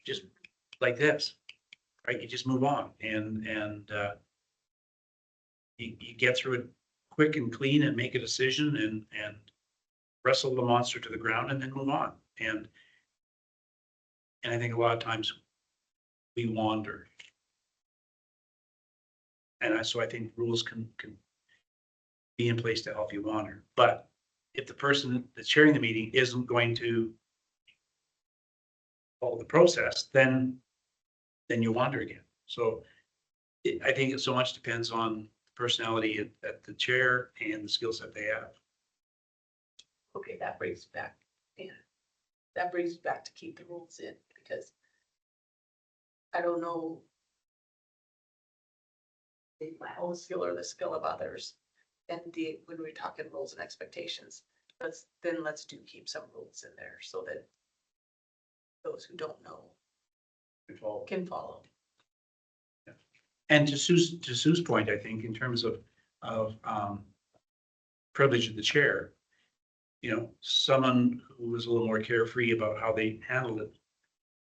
just like this, right? You just move on and you get through it quick and clean and make a decision and wrestle the monster to the ground and then move on. And I think a lot of times we wander. And so I think rules can be in place to help you wander. But if the person that's chairing the meeting isn't going to follow the process, then you wander again. So I think it so much depends on personality at the chair and the skill set they have. Okay, that brings back, yeah, that brings back to keep the rules in, because I don't know my own skill or the skill of others. And when we're talking rules and expectations, let's do keep some rules in there so that those who don't know can follow. And to Sue's point, I think in terms of, privilege of the chair, you know, someone who was a little more carefree about how they handled it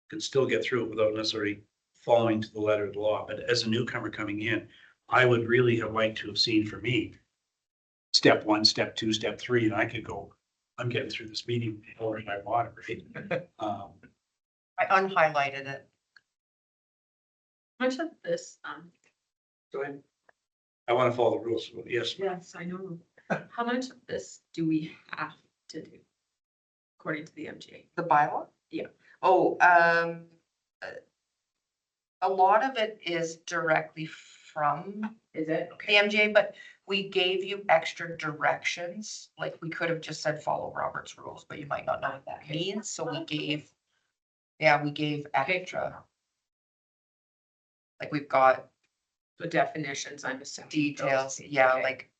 could still get through it without necessarily following to the letter of the law. But as a newcomer coming in, I would really have liked to have seen for me, step 1, step 2, step 3, and I could go, I'm getting through this meeting or my water, right? I unhighlighted it. Much of this, Go ahead. I want to follow the rules, so yes. yes, I know. How much of this do we have to do? According to the MGA? The bylaw? Yeah. Oh, a lot of it is directly from Is it? the MGA, but we gave you extra directions. Like, we could have just said follow Robert's rules, but you might not know what that means, so we gave extra. Like, we've got The definitions, I'm assuming. details, those. yeah, Okay. like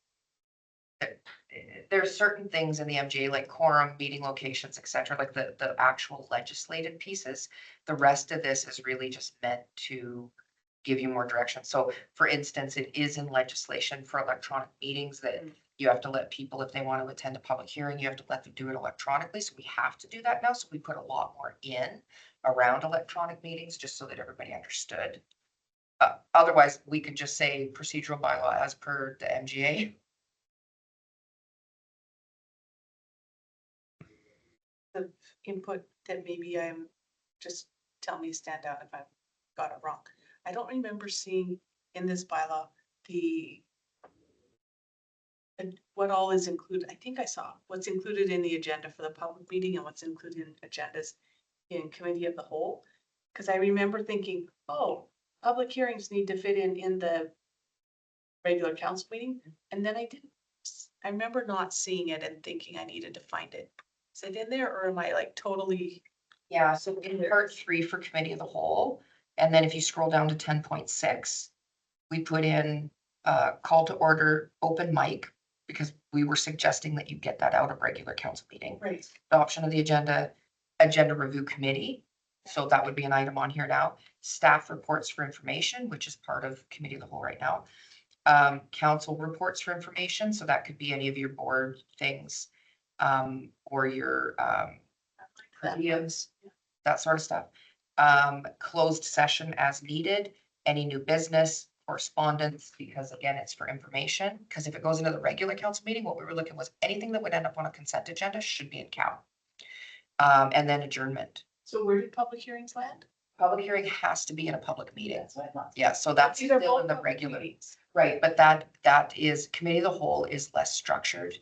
there's certain things in the MGA, like quorum, meeting locations, et cetera, like the actual legislative pieces. The rest of this is really just meant to give you more direction. So for instance, it is in legislation for electronic meetings that you have to let people, if they want to attend a public hearing, you have to let them do it electronically. So we have to do that now. So we put a lot more in around electronic meetings, just so that everybody understood. Otherwise, we could just say procedural bylaw as per the MGA. The input that maybe I'm, just tell me, stand out if I've got it wrong. I don't remember seeing in this bylaw what all is included. I think I saw what's included in the agenda for the public meeting and what's included in agendas in committee of the whole. Because I remember thinking, oh, public hearings need to fit in the regular council meeting. And then I didn't, I remember not seeing it and thinking I needed to find it. Is it in there or am I like totally? Yeah, so in part 3 for committee of the whole, and then if you scroll down to 10.6, we put in call to order open mic, because we were suggesting that you get that out of regular council meeting. Right. Adoption of the agenda review committee. So that would be an item on here now. Staff reports for information, which is part of committee of the whole right now. Council reports for information. So that could be any of your board things, or your prelims, that sort of stuff. Closed session as needed, any new business, correspondence, because again, it's for information. Because if it goes into the regular council meeting, what we were looking was anything that would end up on a consent agenda should be in count. And then adjournment. So where did public hearings land? Public hearing has to be in a public meeting. Yeah, so that's These are still both in the public regular, meetings. right, but that is, committee of the whole is less structured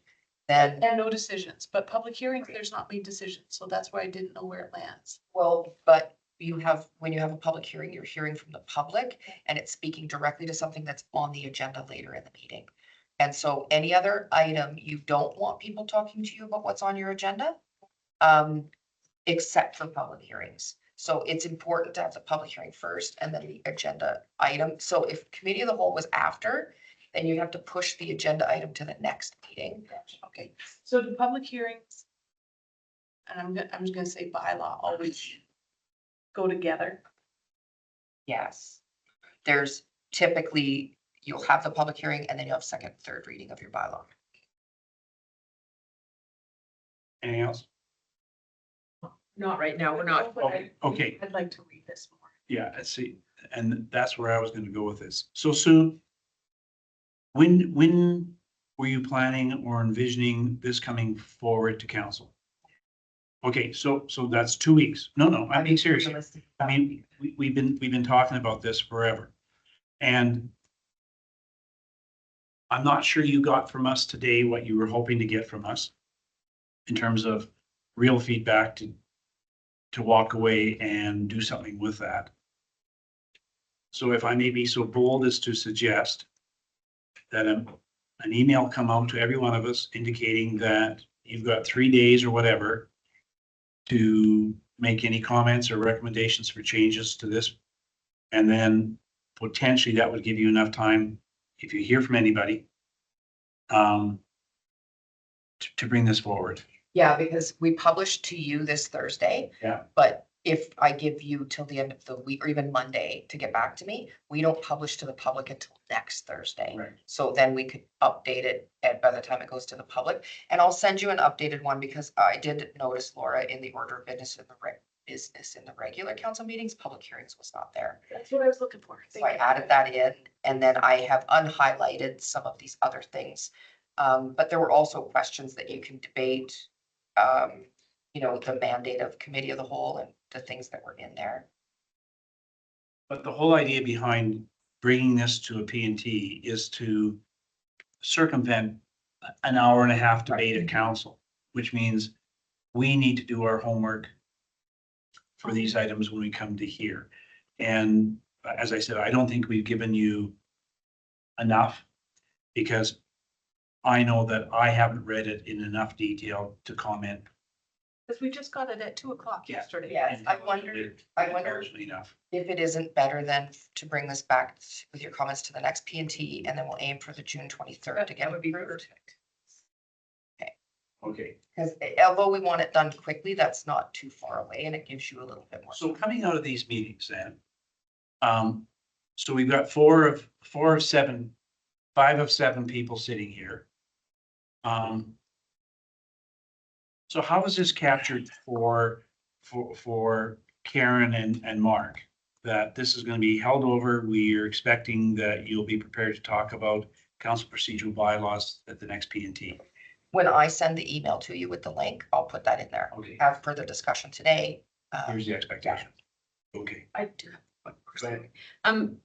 than, And no decisions, but public hearings, there's not made decisions. So that's why I didn't know where it lands. well, but you have, when you have a public hearing, you're hearing from the public and it's speaking directly to something that's on the agenda later in the meeting. And so any other item, you don't want people talking to you about what's on your agenda, except for public hearings. So it's important to have the public hearing first and then the agenda item. So if committee of the whole was after, then you have to push the agenda item to the next meeting. Okay, so the public hearings, and I'm just gonna say bylaw, always go together. Yes. There's typically, you'll have the public hearing and then you'll have second, third reading of your bylaw. Anything else? Not right now, we're not. Okay. I'd like to read this more. Yeah, I see. And that's where I was gonna go with this. So Sue, when were you planning or envisioning this coming forward to council? Okay, so that's 2 weeks. No, I'm being serious. I mean, we've been talking about this forever. And I'm not sure you got from us today what you were hoping to get from us in terms of real feedback to walk away and do something with that. So if I may be so bold as to suggest that an email come out to every one of us indicating that you've got 3 days or whatever to make any comments or recommendations for changes to this. And then potentially that would give you enough time, if you hear from anybody, to bring this forward. Yeah, because we published to you this Thursday. Yeah. But if I give you till the end of the week or even Monday to get back to me, we don't publish to the public until next Thursday. Right. So then we could update it by the time it goes to the public. And I'll send you an updated one because I did notice, Laura, in the order of business in the regular council meetings, public hearings was not there. That's what I was looking for. So I added that in, and then I have unhighlighted some of these other things. But there were also questions that you can debate, you know, the mandate of committee of the whole and the things that were in there. But the whole idea behind bringing this to a P&T is to circumvent an hour and a half debate at council, which means we need to do our homework for these items when we come to here. And as I said, I don't think we've given you enough because I know that I haven't read it in enough detail to comment. Because we just got it at 2:00 Yeah. yesterday. Yes, I wondered Enough. if it isn't better then to bring this back with your comments to the next P&T, and then we'll aim for the June 23rd to get That would be approved. perfect. Okay, Because although we want it done quickly, that's not too far away and it gives you a little bit more. so coming out of these meetings then, so we've got 5 of 7 people sitting here. So how is this captured for Karen and Mark? That this is going to be held over, we are expecting that you'll be prepared to talk about council procedural bylaws at the next P&T. When I send the email to you with the link, I'll put that in there. Okay, As per the discussion today. here's the expectation. Okay. I do have one more. Go ahead.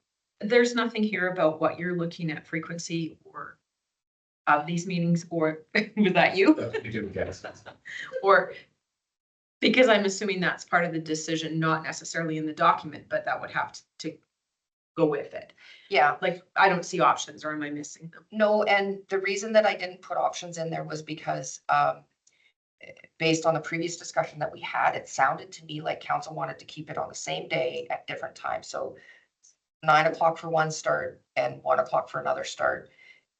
There's nothing here about what you're looking at frequency or of these meetings, or was that you? Or, because I'm assuming that's part of the decision, not necessarily in the document, but that would have to go with it. Yeah, Like, I don't see options, or am I missing them? no, and the reason that I didn't put options in there was because based on the previous discussion that we had, it sounded to me like council wanted to keep it on the same day at different times. So 9 o'clock for one start and 1 o'clock for another start.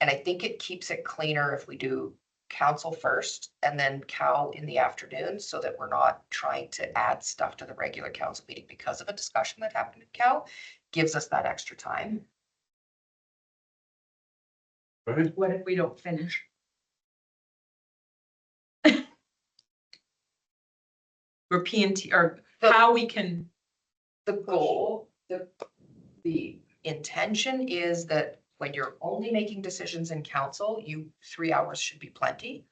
And I think it keeps it cleaner if we do council first and then cow in the afternoon, so that we're not trying to add stuff to the regular council meeting because of a discussion that happened at cow. Gives us that extra time. Go ahead. What if we don't finish? Or P&T, or how we can, The goal, the intention is that when you're only making decisions in council, 3 hours should be plenty.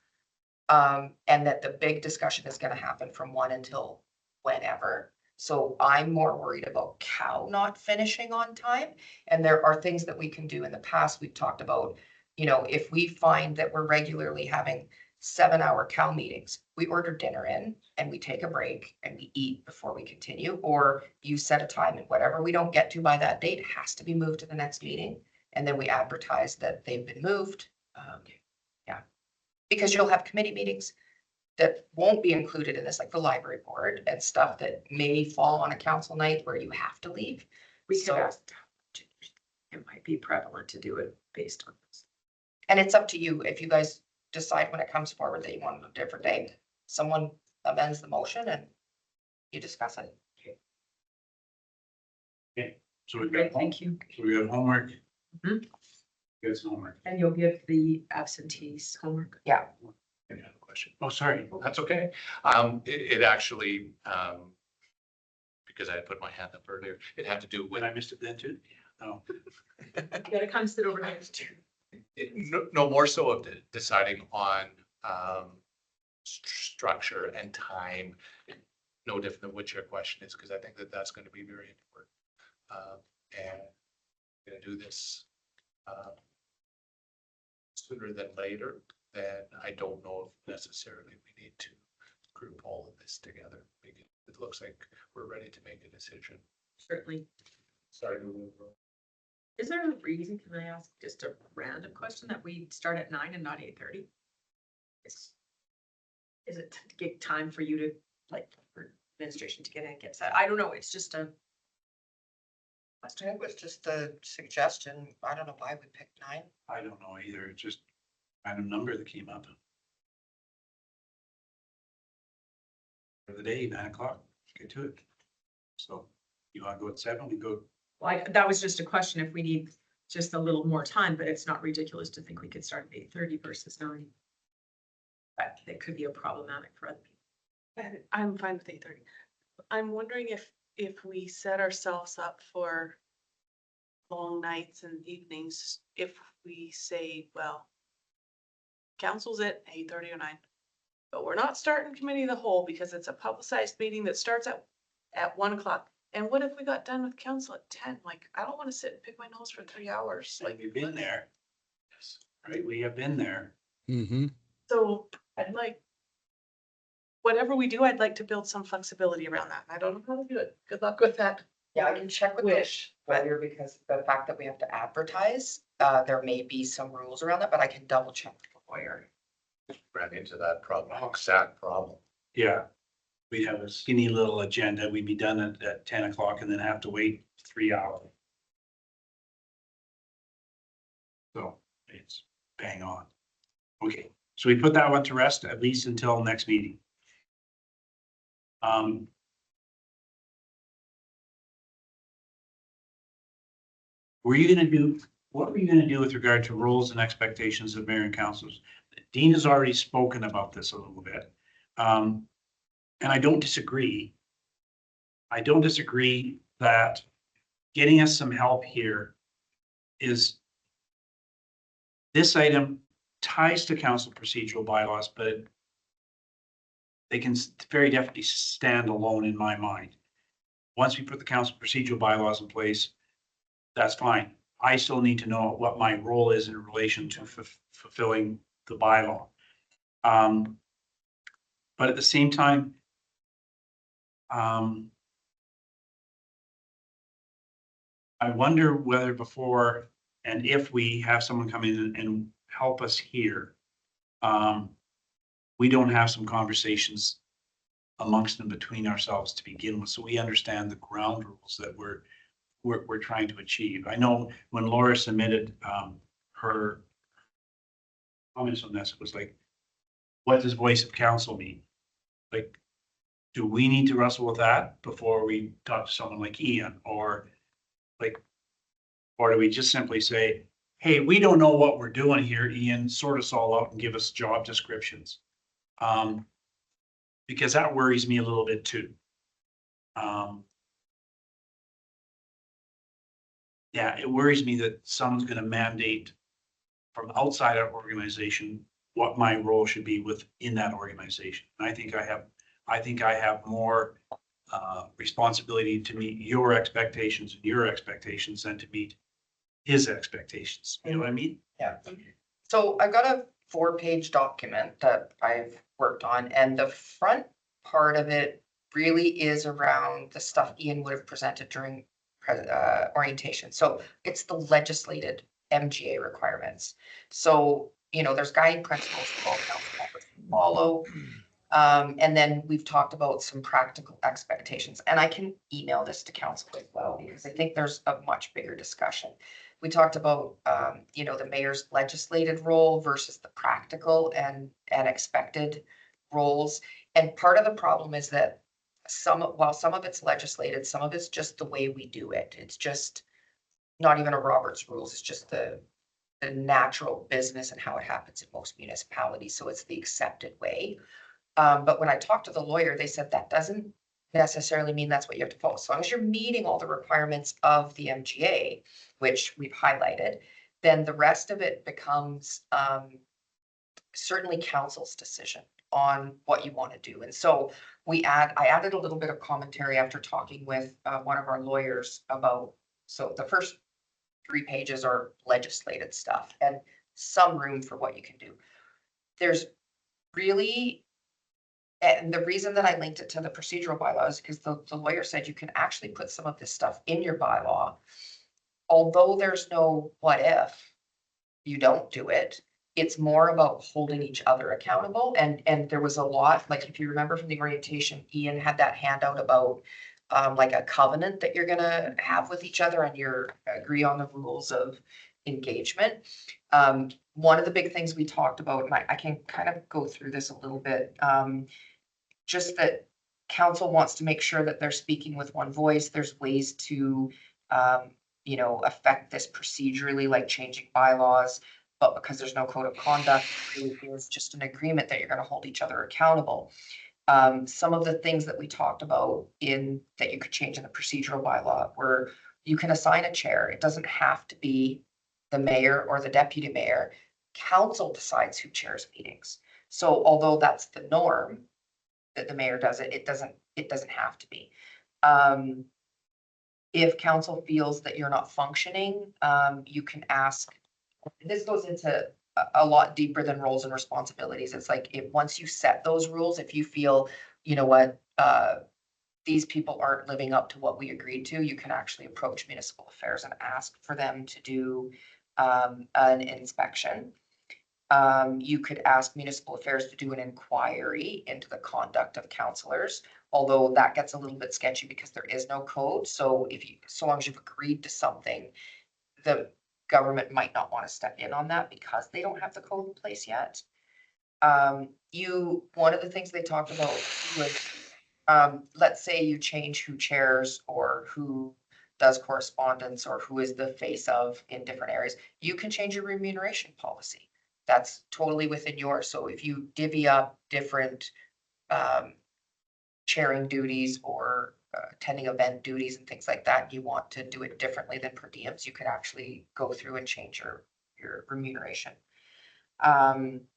And that the big discussion is gonna happen from 1 until whenever. So I'm more worried about cow not finishing on time. And there are things that we can do. In the past, we've talked about, you know, if we find that we're regularly having 7-hour cow meetings, we order dinner in and we take a break and we eat before we continue, or you set a time and whatever we don't get to by that date has to be moved to the next meeting. And then we advertise that they've been moved. Yeah, because you'll have committee meetings that won't be included in this, like the library board and stuff that may fall on a council night where you have to leave. we could So- ask. It might be prevalent to do it based on this. And it's up to you. If you guys decide when it comes forward that you want a different date, someone amends the motion and you discuss it. So we've Great, got, thank you. so we have homework. Mhm. Get some homework. And you'll give the absentees homework. I have a question. Oh, sorry. That's okay. It actually, because I had put my hand up earlier, it had to do with, When I missed it then too? Oh, You gotta come sit over here. no more so of deciding on structure and time. No different than what your question is, because I think that that's going to be very important. And going to do this sooner than later, then I don't know if necessarily we need to group all of this together. Because it looks like we're ready to make a decision. Certainly. Sorry to move. Is there a reason, can I ask just a random question, that we start at 9 and not 8:30? Is it to give time for you to, like, for administration to get in, get set? I don't know, it's just a. It was just a suggestion. I don't know why we picked 9. I don't know either. It's just a random number that came up. For the day, 9 o'clock, get to it. So you want to go at 7, we go, Like, that was just a question if we need just a little more time, but it's not ridiculous to think we could start at 8:30 versus 9. But that could be a problematic for other people. I'm fine with 8:30. I'm wondering if we set ourselves up for long nights and evenings, if we say, well, council's at 8:30 or 9, but we're not starting committee of the whole because it's a publicized meeting that starts at 1:00. And what if we got done with council at 10? Like, I don't want to sit and pick my nose for 3 hours. like, we've been there. Right, we have been there. Mm-hmm. So I'd like, whatever we do, I'd like to build some flexibility around that. I don't know how to do it. Good luck with that Yeah, I can check with the wish. But lawyer because the fact that we have to advertise, there may be some rules around that, but I can double check with the lawyer. Ran into that problem, exact problem. Yeah. We'd have a skinny little agenda. We'd be done at 10 o'clock and then have to wait 3 hours. So it's bang on. Okay, so we put that one to rest at least until next meeting. What were you gonna do with regard to roles and expectations of mayor and councils? Dean has already spoken about this a little bit. And I don't disagree. I don't disagree that getting us some help here is this item ties to council procedural bylaws, but they can very definitely stand alone in my mind. Once we put the council procedural bylaws in place, that's fine. I still need to know what my role is in relation to fulfilling the bylaw. But at the same time, I wonder whether before and if we have someone come in and help us here, we don't have some conversations amongst them between ourselves to begin with, so we understand the ground rules that we're trying to achieve. I know when Laura submitted her comments on this, it was like, what does voice of council mean? Like, do we need to wrestle with that before we talk to someone like Ian, or like, or do we just simply say, hey, we don't know what we're doing here, Ian, sort us all out and give us job descriptions? Because that worries me a little bit too. Yeah, it worries me that someone's gonna mandate from outside our organization what my role should be within that organization. And I think I have more responsibility to meet your expectations and your expectations than to meet his expectations. You know what I mean? Yeah. So I've got a 4-page document that I've worked on, and the front part of it really is around the stuff Ian would have presented during orientation. So it's the legislated MGA requirements. So, there's guiding principles for all council members to follow. And then we've talked about some practical expectations, and I can email this to council as well, because I think there's a much bigger discussion. We talked about, the mayor's legislated role versus the practical and expected roles. And part of the problem is that while some of it's legislated, some of it's just the way we do it. It's just not even a Robert's rules. It's just the natural business and how it happens in most municipalities. So it's the accepted way. But when I talked to the lawyer, they said that doesn't necessarily mean that's what you have to follow. As long as you're meeting all the requirements of the MGA, which we've highlighted, then the rest of it becomes certainly council's decision on what you want to do. And so I added a little bit of commentary after talking with one of our lawyers about, so the first 3 pages are legislated stuff and some room for what you can do. There's really, and the reason that I linked it to the procedural bylaws, because the lawyer said you can actually put some of this stuff in your bylaw. Although there's no what if you don't do it, it's more about holding each other accountable. And there was a lot, like if you remember from the orientation, Ian had that handout about like a covenant that you're gonna have with each other and you're agree on the rules of engagement. One of the big things we talked about, and I can kind of go through this a little bit, just that council wants to make sure that they're speaking with one voice. There's ways to, affect this procedurally, like changing bylaws. But because there's no code of conduct, it really is just an agreement that you're gonna hold each other accountable. Some of the things that we talked about that you could change in the procedural bylaw were you can assign a chair. It doesn't have to be the mayor or the deputy mayor. Council decides who chairs meetings. So although that's the norm, that the mayor does it, it doesn't have to be. If council feels that you're not functioning, you can ask, this goes into a lot deeper than roles and responsibilities. It's like, once you set those rules, if you feel, you know what, these people aren't living up to what we agreed to, you can actually approach municipal affairs and ask for them to do an inspection. You could ask municipal affairs to do an inquiry into the conduct of councillors, although that gets a little bit sketchy because there is no code. So so long as you've agreed to something, the government might not want to step in on that because they don't have the code in place yet. One of the things they talked about was, let's say you change who chairs or who does correspondence or who is the face of in different areas, you can change your remuneration policy. That's totally within yours. So if you divvy up different chairing duties or attending event duties and things like that, you want to do it differently than per diems, you could actually go through and change your remuneration. The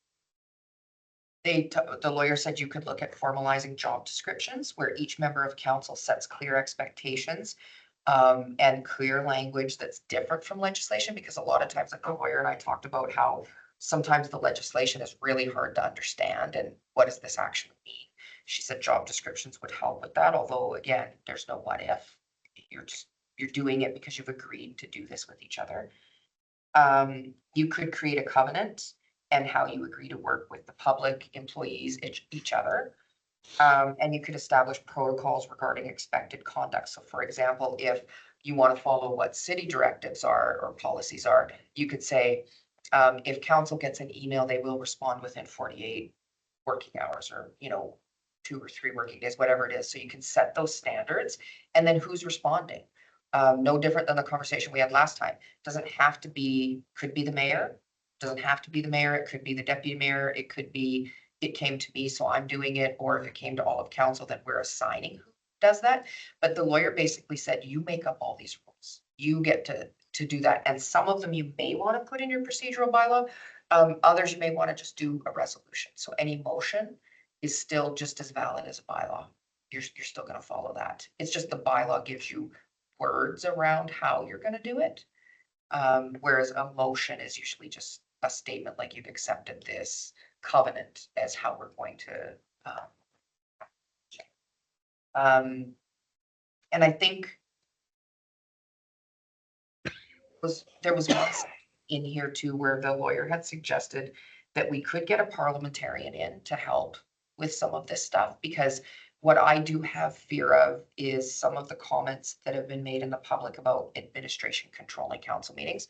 lawyer said you could look at formalizing job descriptions where each member of council sets clear expectations and clear language that's different from legislation, because a lot of times, like the lawyer and I talked about how sometimes the legislation is really hard to understand and what does this actually mean? She said job descriptions would help with that, although again, there's no what if. You're doing it because you've agreed to do this with each other. You could create a covenant and how you agree to work with the public, employees, each other. And you could establish protocols regarding expected conduct. So for example, if you want to follow what city directives are or policies are, you could say, if council gets an email, they will respond within 48 working hours or, 2 or 3 working days, whatever it is. So you can set those standards and then who's responding. No different than the conversation we had last time. Doesn't have to be, could be the mayor. Doesn't have to be the mayor. It could be the deputy mayor. It could be, it came to me, so I'm doing it. Or if it came to all of council, then we're assigning who does that. But the lawyer basically said, you make up all these rules. You get to do that. And some of them you may want to put in your procedural bylaw. Others you may want to just do a resolution. So any motion is still just as valid as a bylaw. You're still going to follow that. It's just the bylaw gives you words around how you're going to do it. Whereas a motion is usually just a statement like you've accepted this covenant as how we're going to. And I think there was one in here too where the lawyer had suggested that we could get a parliamentarian in to help with some of this stuff, because what I do have fear of is some of the comments that have been made in the public about administration controlling council meetings.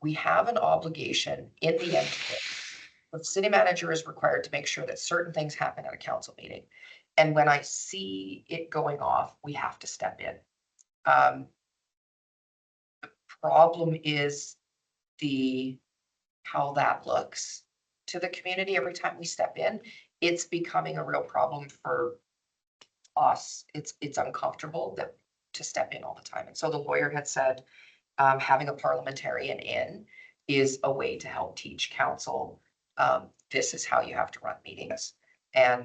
We have an obligation in the end. The city manager is required to make sure that certain things happen at a council meeting. And when I see it going off, we have to step in. The problem is how that looks to the community every time we step in. It's becoming a real problem for us. It's uncomfortable to step in all the time. And so the lawyer had said, having a parliamentarian in is a way to help teach council. This is how you have to run meetings. And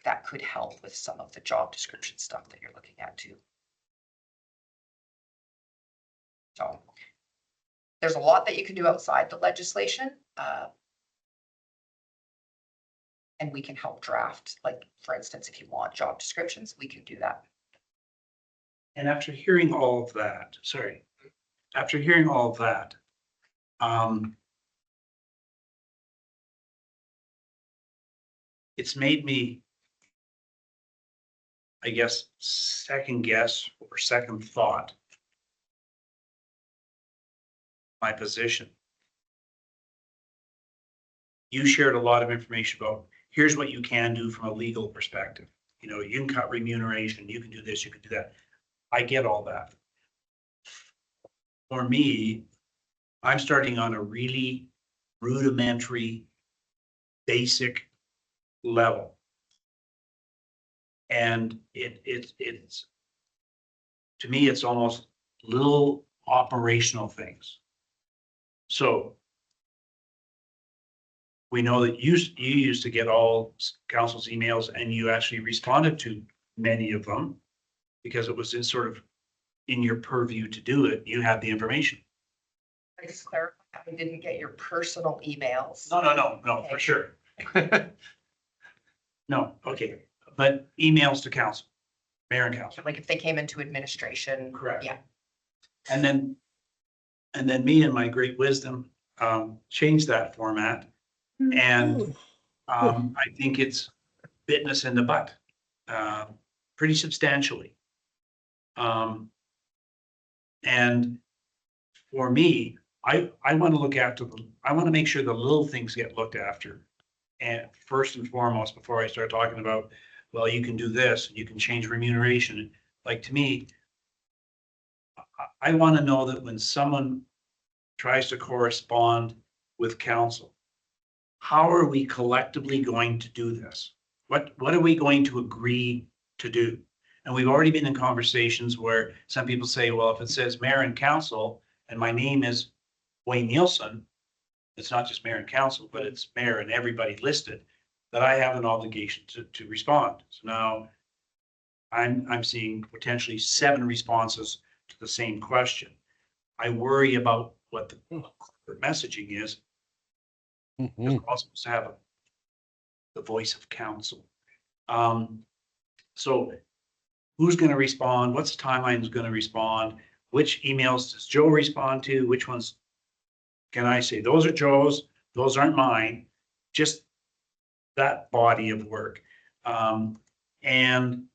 that could help with some of the job description stuff that you're looking at too. So there's a lot that you can do outside the legislation. And we can help draft, like, for instance, if you want job descriptions, we can do that. And after hearing all of that, it's made me, I guess, second guess or second thought my position. You shared a lot of information about, here's what you can do from a legal perspective. you know, you can cut remuneration, you can do this, you can do that. I get all that. For me, I'm starting on a really rudimentary, basic level. And it's, to me, it's almost little operational things. So we know that you used to get all council's emails and you actually responded to many of them because it was in sort of in your purview to do it. You had the information. I just clarify, I didn't get your personal emails. No, for sure. No, okay, but emails to council, mayor and council. Like if they came into administration. Correct. Yeah. And then me and my great wisdom, changed that format. And, I think it's bitten us in the butt, pretty substantially. And for me, I want to look after I want to make sure the little things get looked after. And first and foremost, before I start talking about, well, you can do this, you can change remuneration. Like, to me, I want to know that when someone tries to correspond with council, how are we collectively going to do this? What are we going to agree to do? And we've already been in conversations where some people say, well, if it says mayor and council and my name is Wayne Nielsen, it's not just mayor and council, but it's mayor and everybody listed, that I have an obligation to respond. So now I'm seeing potentially 7 responses to the same question. I worry about what the corporate messaging is. Because we're also supposed to have the voice of council. So who's going to respond? What's the timeline is going to respond? Which emails does Joe respond to? Which ones can I say, those are Joe's, those aren't mine? Just that body of work. And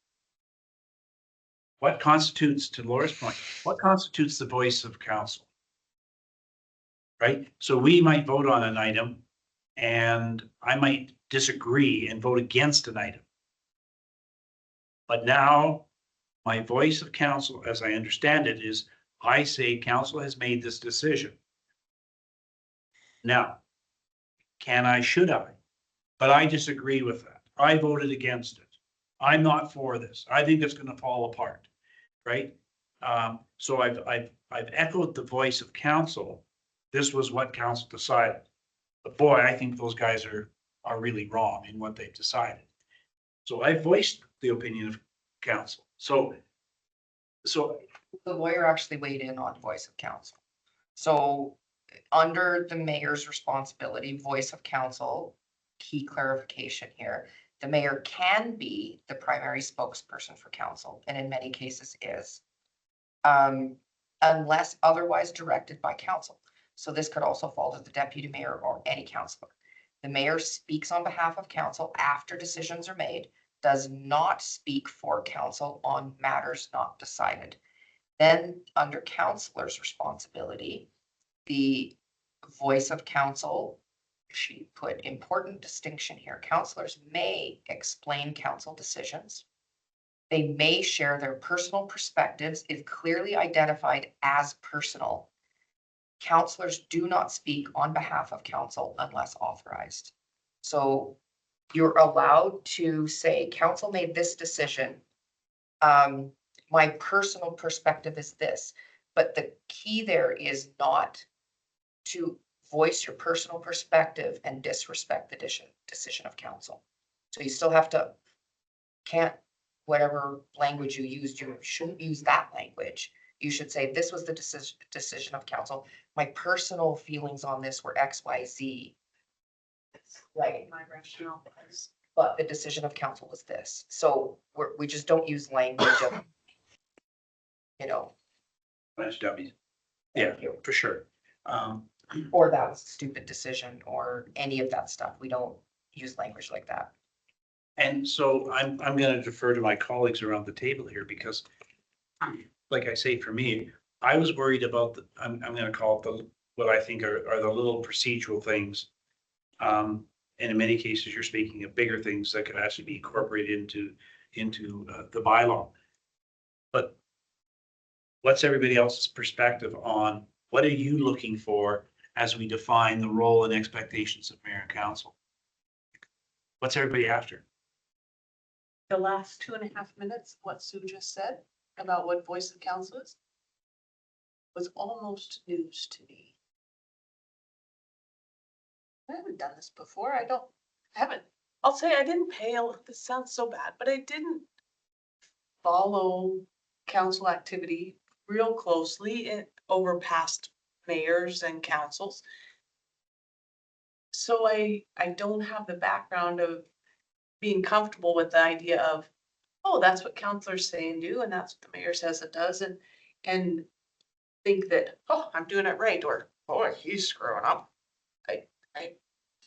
what constitutes, to Laura's point, what constitutes the voice of council? Right? So we might vote on an item and I might disagree and vote against an item. But now my voice of council, as I understand it, is I say council has made this decision. Now, should I? But I disagree with that. I voted against it. I'm not for this. I think it's going to fall apart, right? So I've echoed the voice of council. This was what council decided. But boy, I think those guys are really wrong in what they've decided. So I voiced the opinion of council. So The lawyer actually weighed in on voice of council. So under the mayor's responsibility, voice of council, key clarification here, the mayor can be the primary spokesperson for council, and in many cases is, unless otherwise directed by council. So this could also fall to the deputy mayor or any councillor. The mayor speaks on behalf of council after decisions are made, does not speak for council on matters not decided. Then under councillor's responsibility, the voice of council, she put important distinction here. Councillors may explain council decisions. They may share their personal perspectives if clearly identified as personal. Councillors do not speak on behalf of council unless authorized. So you're allowed to say, council made this decision. My personal perspective is this, but the key there is not to voice your personal perspective and disrespect the decision of council. So you still have to, whatever language you used, you shouldn't use that language. You should say, this was the decision of council. My personal feelings on this were X, Y, Z. Right. My rationale was. But the decision of council was this. So we just don't use language of, that's dummies. Yeah, thank you. for sure. Or that was a stupid decision or any of that stuff. We don't use language like that. And so I'm going to defer to my colleagues around the table here because, like I say, for me, I was worried about I'm going to call it what I think are the little procedural things. And in many cases, you're speaking of bigger things that could actually be incorporated into the bylaw. But what's everybody else's perspective on what are you looking for as we define the role and expectations of mayor and council? What's everybody after? The last 2.5 minutes, what Sue just said about what voice of council is, was almost news to me. I haven't done this before. I haven't, I'll say I didn't this sounds so bad, but I didn't follow council activity real closely over past mayors and councils. So I don't have the background of being comfortable with the idea of, oh, that's what councilors say and do, and that's what the mayor says it does, and think that, oh, I'm doing it right, or, oh, he's screwing up.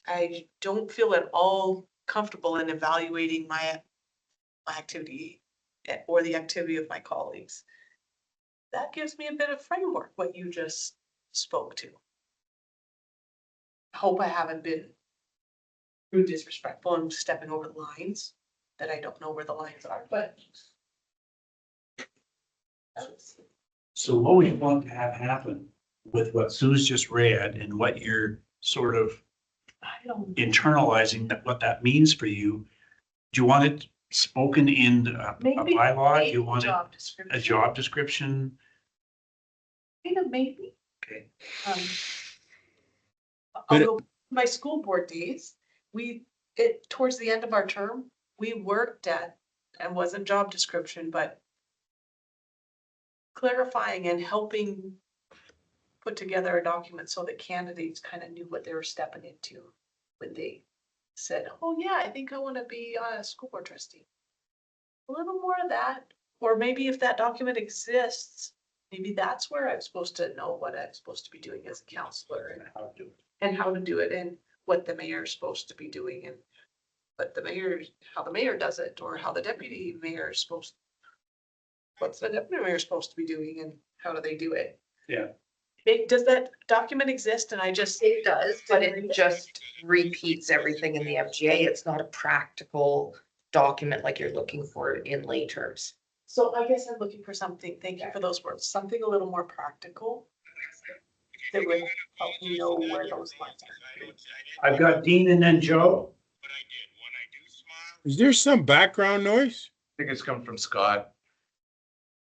I don't feel at all comfortable in evaluating my activity or the activity of my colleagues. That gives me a bit of framework, what you just spoke to. I hope I haven't been rude, disrespectful, and stepping over the lines, that I don't know where the lines are, but. So what we want to have happen with what Sue's just read and what you're sort of I don't. internalizing that, what that means for you, do you want it spoken in a Maybe bylaw? Do you want it job description. a job description? Maybe. Okay. But- Although my school board days, towards the end of our term, we worked at, and wasn't job description, but clarifying and helping put together a document so that candidates kind of knew what they were stepping into when they said, oh yeah, I think I want to be a school board trustee. A little more of that, or maybe if that document exists, maybe that's where I'm supposed to know what I'm supposed to be doing as a counselor and how to do it. And how to do it, and what the mayor is supposed to be doing, and how the mayor does it, or how the deputy mayor is supposed. What's the deputy mayor supposed to be doing, and how do they do it? Yeah. Does that document exist? And I just. It does, but it just repeats everything in the FGA. It's not a practical document like you're looking for in lay terms. So I guess I'm looking for something, thank you for those words, something a little more practical. That would help me know where those lines are. I've got Dean and then Joe. Is there some background noise? I think it's coming from Scott.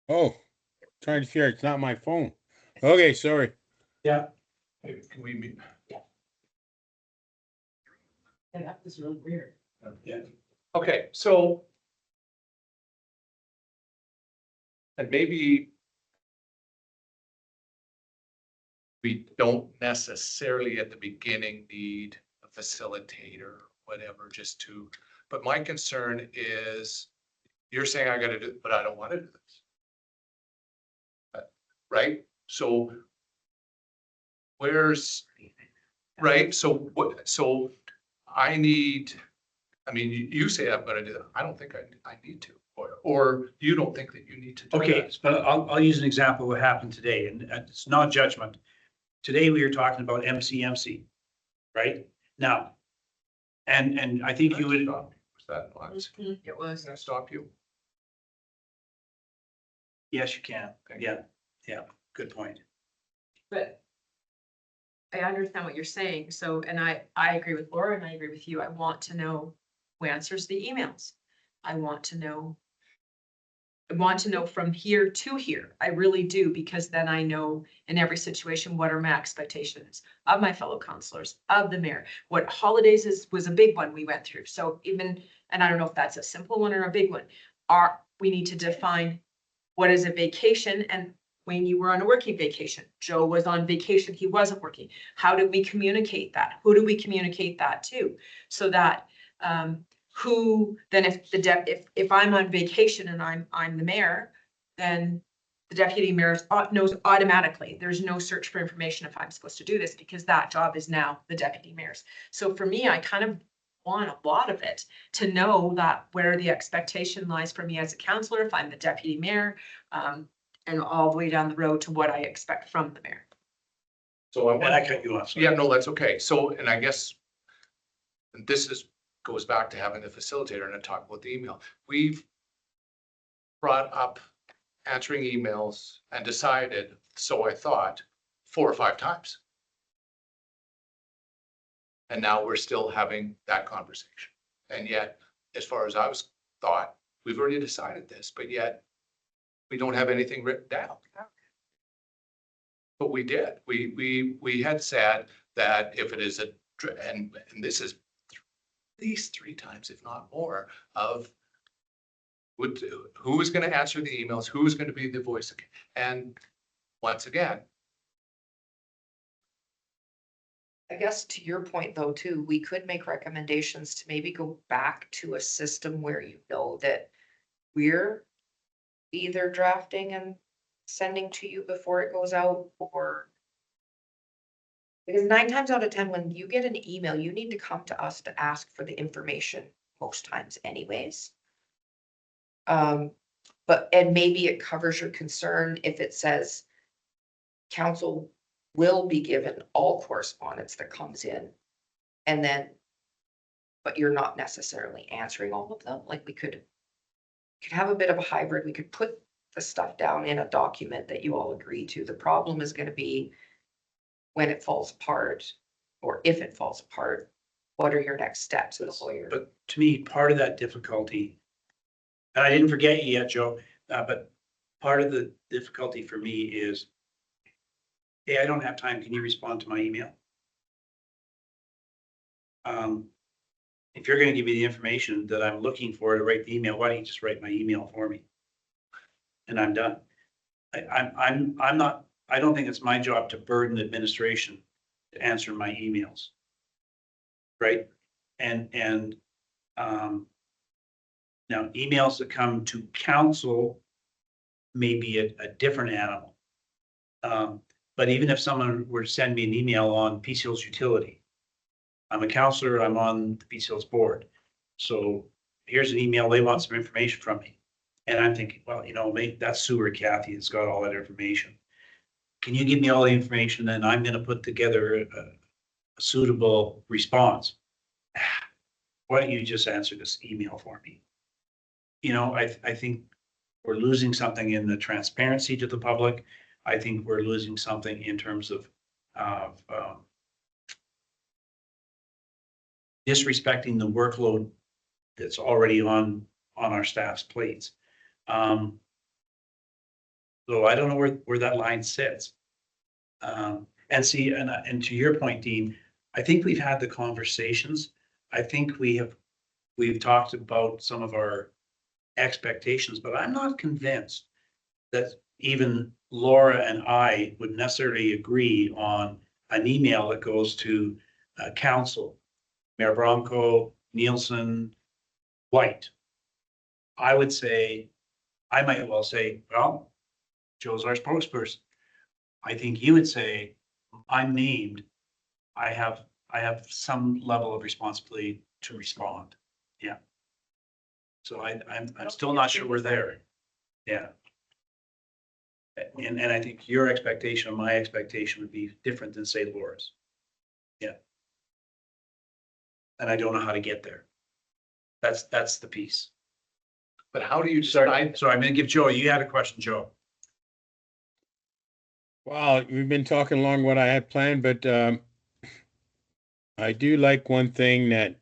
Oh, trying to figure, it's not my phone. Okay, sorry. Yeah. Hey, can we meet? And that was really weird. Yeah. Okay, so. And maybe. We don't necessarily at the beginning need a facilitator, whatever, just to, but my concern is, you're saying I gotta do it, but I don't wanna do this. Right? So. Where's, right? So what, so I need, I mean, you say I'm gonna do that. I don't think I need to, or you don't think that you need to do Okay, that. but I'll use an example of what happened today, and it's not judgment. Today, we were talking about MCMC, right? Now, and I think you would, Stop me. Was that once? It was. Can I stop you? yes, you can. Yeah, good point. But I understand what you're saying. So, and I agree with Laura and I agree with you. I want to know who answers the emails. I want to know from here to here. I really do, because then I know in every situation, what are my expectations of my fellow counselors, of the mayor. What holidays was a big one we went through. So even, and I don't know if that's a simple one or a big one, we need to define what is a vacation, and when you were on a working vacation, Joe was on vacation, he wasn't working. How do we communicate that? Who do we communicate that to? So that, who, then if I'm on vacation and I'm the mayor, then the deputy mayor knows automatically. There's no search for information if I'm supposed to do this, because that job is now the deputy mayor's. So for me, I kind of want a lot of it to know that where the expectation lies for me as a counselor, if I'm the deputy mayor, and all the way down the road to what I expect from the mayor. So I And I cut you off. sorry. Yeah, no, that's okay. So, and I guess this goes back to having the facilitator and I talk about the email. brought up answering emails and decided, so I thought, 4 or 5 times. And now we're still having that conversation. And yet, as far as I was thought, we've already decided this, but yet we don't have anything written down. But we did. We had said that if it is and this is at least 3 times, if not more, of who is going to answer the emails, who is going to be the voice. And once again, I guess to your point though, too, we could make recommendations to maybe go back to a system where you know that we're either drafting and sending to you before it goes out, or because 9 times out of 10, when you get an email, you need to come to us to ask for the information most times anyways. But, and maybe it covers your concern if it says council will be given all correspondence that comes in. And then, but you're not necessarily answering all of them. Like we could have a bit of a hybrid. We could put the stuff down in a document that you all agree to. The problem is going to be when it falls apart, or if it falls apart, what are your next steps as a lawyer? But to me, part of that difficulty, and I didn't forget you yet, Joe, but part of the difficulty for me is, hey, I don't have time. Can you respond to my email? If you're going to give me the information that I'm looking for to write the email, why don't you just write my email for me? And I'm done. I'm not, I don't think it's my job to burden the administration to answer my emails. Right? And now emails that come to council may be a different animal. But even if someone were to send me an email on Peace Hills Utility, I'm a counselor, I'm on the Peace Hills board. So here's an email, they want some information from me. And I'm thinking, well, you know, maybe that's Sue or Kathy, it's got all that information. Can you give me all the information? Then I'm gonna put together a suitable response. Why don't you just answer this email for me? You know, I think we're losing something in the transparency to the public. I think we're losing something in terms of disrespecting the workload that's already on our staff's plates. So I don't know where that line sits. And see, and to your point, Dean, I think we've had the conversations. I think we've talked about some of our expectations, but I'm not convinced that even Laura and I would necessarily agree on an email that goes to council, Mayor Bronco, Nielsen, White. I would say, I might well say, well, Joe's our spokesperson. I think you would say, I'm named. I have some level of responsibility to respond. Yeah. So I'm still not sure we're there. Yeah. And I think your expectation and my expectation would be different than say Laura's. Yeah. And I don't know how to get there. That's the piece. but how do you Sorry, decide? I'm gonna give Joe, you had a question, Joe. Well, we've been talking along what I had planned, but I do like one thing that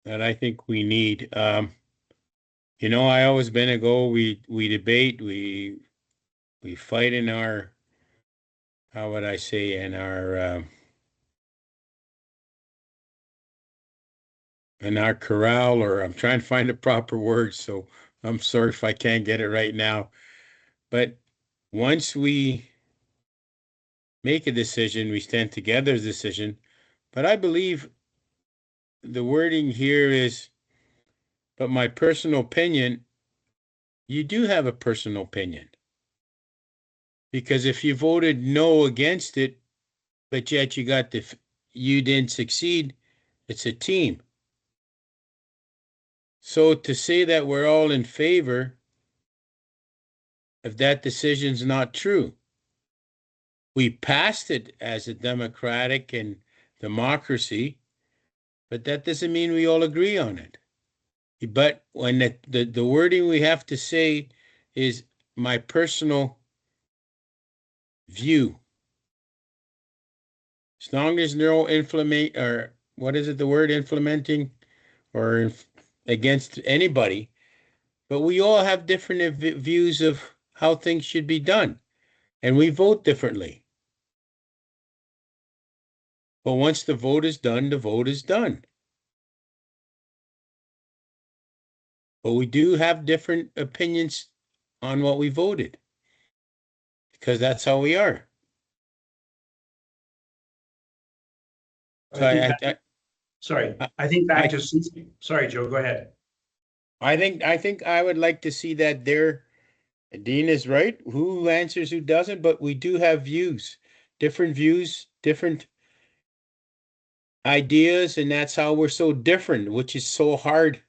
I think we need. You know, I always been a go. We debate, we fight in our, how would I say, in our corral, or I'm trying to find the proper word, so I'm sorry if I can't get it right now. But once we make a decision, we stand together as a decision. But I believe the wording here is, but my personal opinion, you do have a personal opinion. Because if you voted no against it, but yet you didn't succeed, it's a team. So to say that we're all in favor of that decision's not true. We passed it as a democratic and democracy, but that doesn't mean we all agree on it. But when the wording we have to say is my personal view. As long as no inflammate, or what is it, the word implementing or against anybody, but we all have different views of how things should be done, and we vote differently. But once the vote is done, the vote is done. But we do have different opinions on what we voted, because that's how we are. So Sorry, I think back to, sorry, Joe, go ahead. I think I would like to see that there. Dean is right. Who answers, who doesn't, but we do have views, different ideas, and that's how we're so different, which is so hard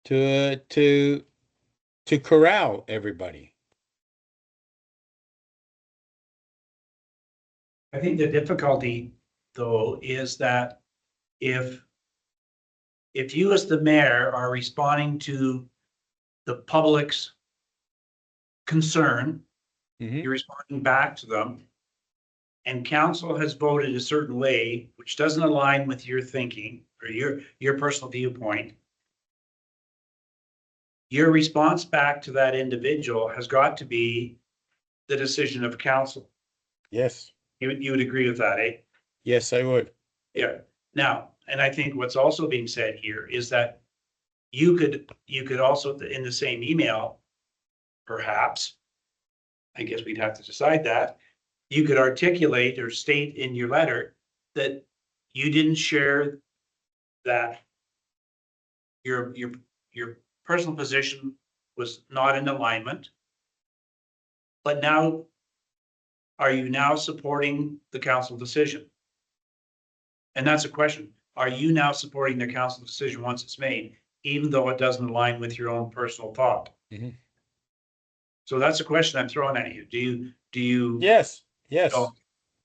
to corral everybody. I think the difficulty, though, is that if you as the mayor are responding to the public's concern, Mhm. you're responding back to them, and council has voted a certain way, which doesn't align with your thinking or your personal viewpoint, your response back to that individual has got to be the decision of council. Yes, You would agree with that, eh? yes, I would. Yeah. Now, and I think what's also being said here is that you could also, in the same email, perhaps, I guess we'd have to decide that, you could articulate or state in your letter that you didn't share that your personal position was not in alignment. But now, are you now supporting the council decision? And that's a question. Are you now supporting the council decision once it's made, even though it doesn't align with your own personal thought? Mhm. So that's a question I'm throwing at you. Do you? Yes, yes. Oh,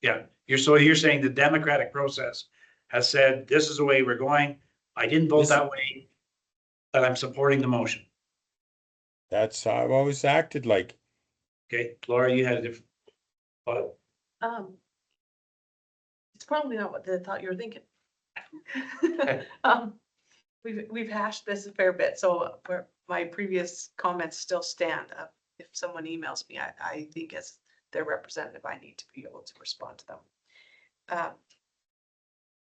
yeah, you're saying the democratic process has said, this is the way we're going. I didn't vote that way, but I'm supporting the motion. That's how I've always acted like. Okay, Laura, you had a different thought. It's probably not what they thought you were thinking. We've hashed this a fair bit, so where my previous comments still stand. If someone emails me, I think as their representative, I need to be able to respond to them.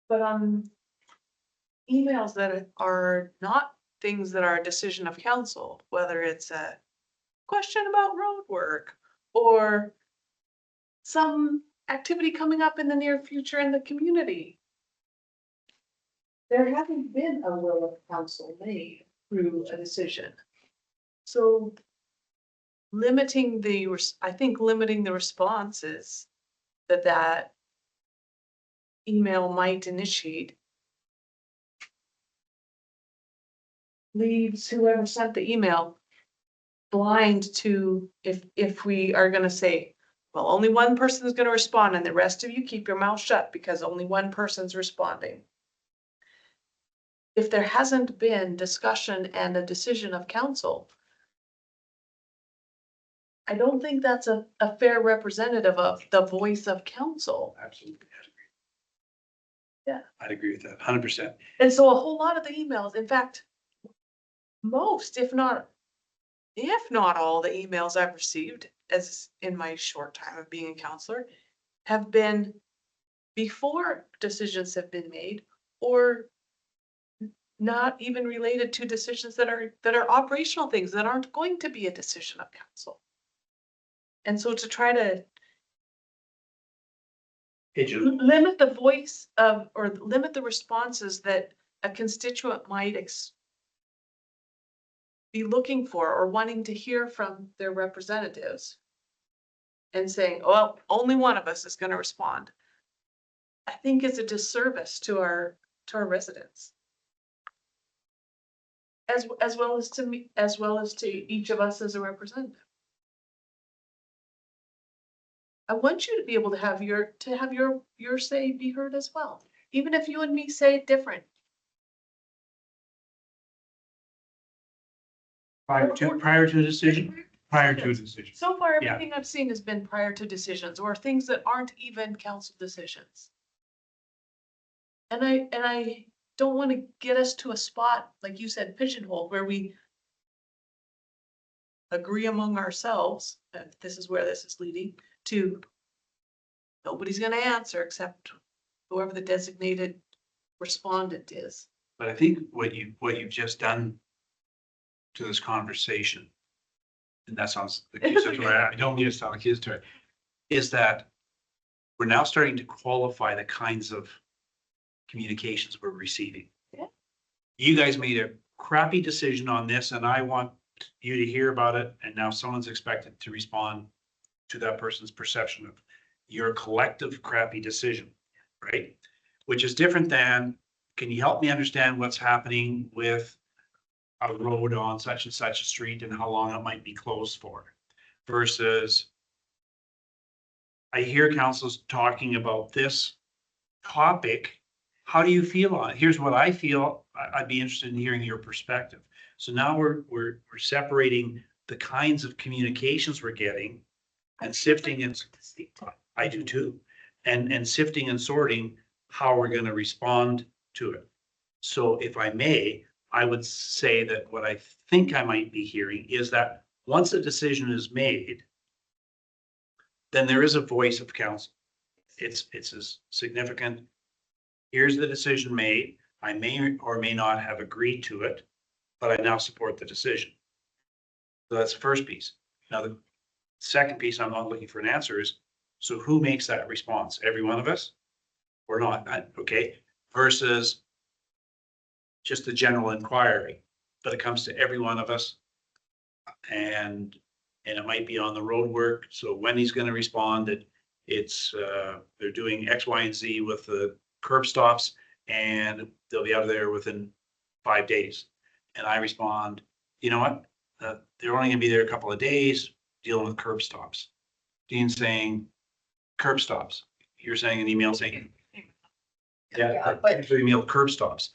But on emails that are not things that are a decision of council, whether it's a question about road work or some activity coming up in the near future in the community, there hasn't been a will of council made through a decision. So I think limiting the responses that email might initiate leaves whoever sent the email blind to, if we are gonna say, well, only one person is gonna respond and the rest of you keep your mouth shut because only one person's responding. If there hasn't been discussion and a decision of council, I don't think that's a fair representative of the voice of council. Absolutely. Yeah. I'd agree with that, 100%. And so a whole lot of the emails, in fact, most, if not all the emails I've received as in my short time of being a counselor have been before decisions have been made or not even related to decisions that are operational things that aren't going to be a decision of council. And so to try to limit the voice of, or limit the responses that a constituent might be looking for or wanting to hear from their representatives and saying, well, only one of us is going to respond, I think is a disservice to our residents. As well as to me, as well as to each of us as a representative. I want you to be able to have your say be heard as well, even if you and me say it different. Prior to a decision, prior to a decision. So far, Yeah. everything I've seen has been prior to decisions or things that aren't even council decisions. And I don't want to get us to a spot, like you said, pigeonhole, where we agree among ourselves that this is where this is leading to nobody's gonna answer except whoever the designated respondent is. But I think what you've just done to this conversation, and that sounds accusatory, I don't mean to sound accusatory, is that we're now starting to qualify the kinds of communications we're receiving. Yeah. You guys made a crappy decision on this and I want you to hear about it, and now someone's expected to respond to that person's perception of your collective crappy decision, right? Which is different than, can you help me understand what's happening with a road on such and such a street and how long it might be closed for? Versus, I hear councils talking about this topic. How do you feel on it? Here's what I feel. I'd be interested in hearing your perspective. So now we're separating the kinds of communications we're getting and sifting and I do too. And sifting and sorting how we're going to respond to it. So if I may, I would say that what I think I might be hearing is that once a decision is made, then there is a voice of council. It's as significant. Here's the decision made. I may or may not have agreed to it, but I now support the decision. So that's the first piece. Now, the second piece I'm not looking for an answer is, so who makes that response? Every one of us or not? Okay. Versus just a general inquiry, but it comes to every one of us. And it might be on the road work. So when he's going to respond, it's they're doing X, Y, and Z with the curb stops and they'll be out of there within 5 days. And I respond, you know what? They're only gonna be there a couple of days dealing with curb stops. Dean's saying curb stops. You're saying an email saying, Yeah, but- here's the email curb stops.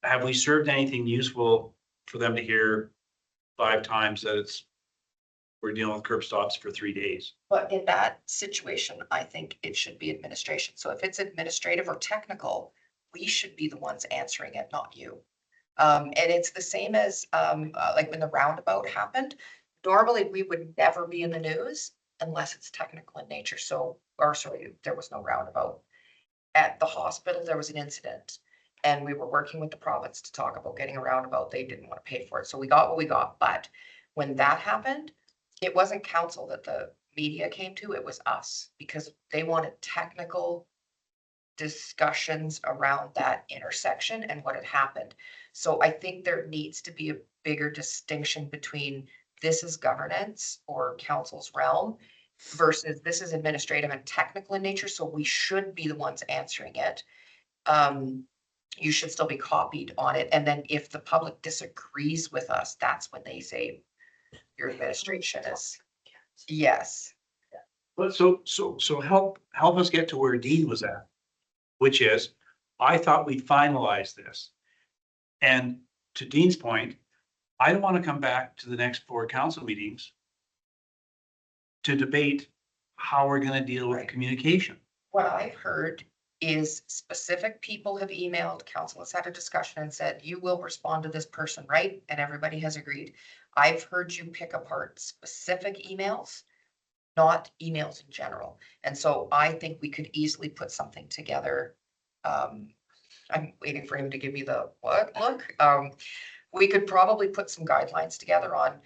Have we served anything useful for them to hear 5 times that we're dealing with curb stops for 3 days? But in that situation, I think it should be administration. So if it's administrative or technical, we should be the ones answering it, not you. And it's the same as, like when the roundabout happened. Normally, we would never be in the news unless it's technical in nature. So, or sorry, there was no roundabout. At the hospital, there was an incident. And we were working with the province to talk about getting a roundabout. They didn't want to pay for it. So we got what we got. But when that happened, it wasn't council that the media came to, it was us, because they wanted technical discussions around that intersection and what had happened. So I think there needs to be a bigger distinction between this is governance or council's realm versus this is administrative and technical in nature, so we should be the ones answering it. You should still be copied on it, and then if the public disagrees with us, that's when they say your administration is, yes. But so help us get to where Dean was at, which is, I thought we'd finalize this. And to Dean's point, I don't want to come back to the next 4 council meetings to debate how we're going to deal with Right. communication. What I've heard is specific people have emailed, council has had a discussion and said, you will respond to this person, right? And everybody has agreed. I've heard you pick apart specific emails, not emails in general. And so I think we could easily put something together. I'm waiting for him to give me the what look. We could probably put some guidelines together on,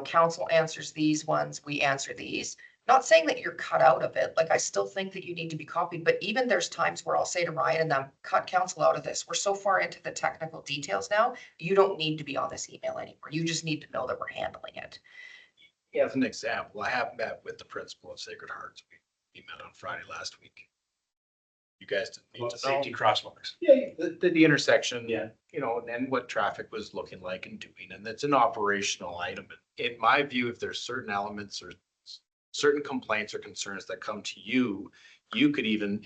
council answers these ones, we answer these. Not saying that you're cut out of it, like I still think that you need to be copied, but even there's times where I'll say to Ryan and them, cut council out of this. We're so far into the technical details now, you don't need to be on this email anymore. You just need to know that we're handling it. As an example, I have met with the principal of Sacred Hearts. We met on Friday last week. You guys didn't need Well, to know. safety crosswalks. Yeah, the intersection. Yeah. And what traffic was looking like and doing, and it's an operational item. In my view, if there's certain elements or certain complaints or concerns that come to you, you could even,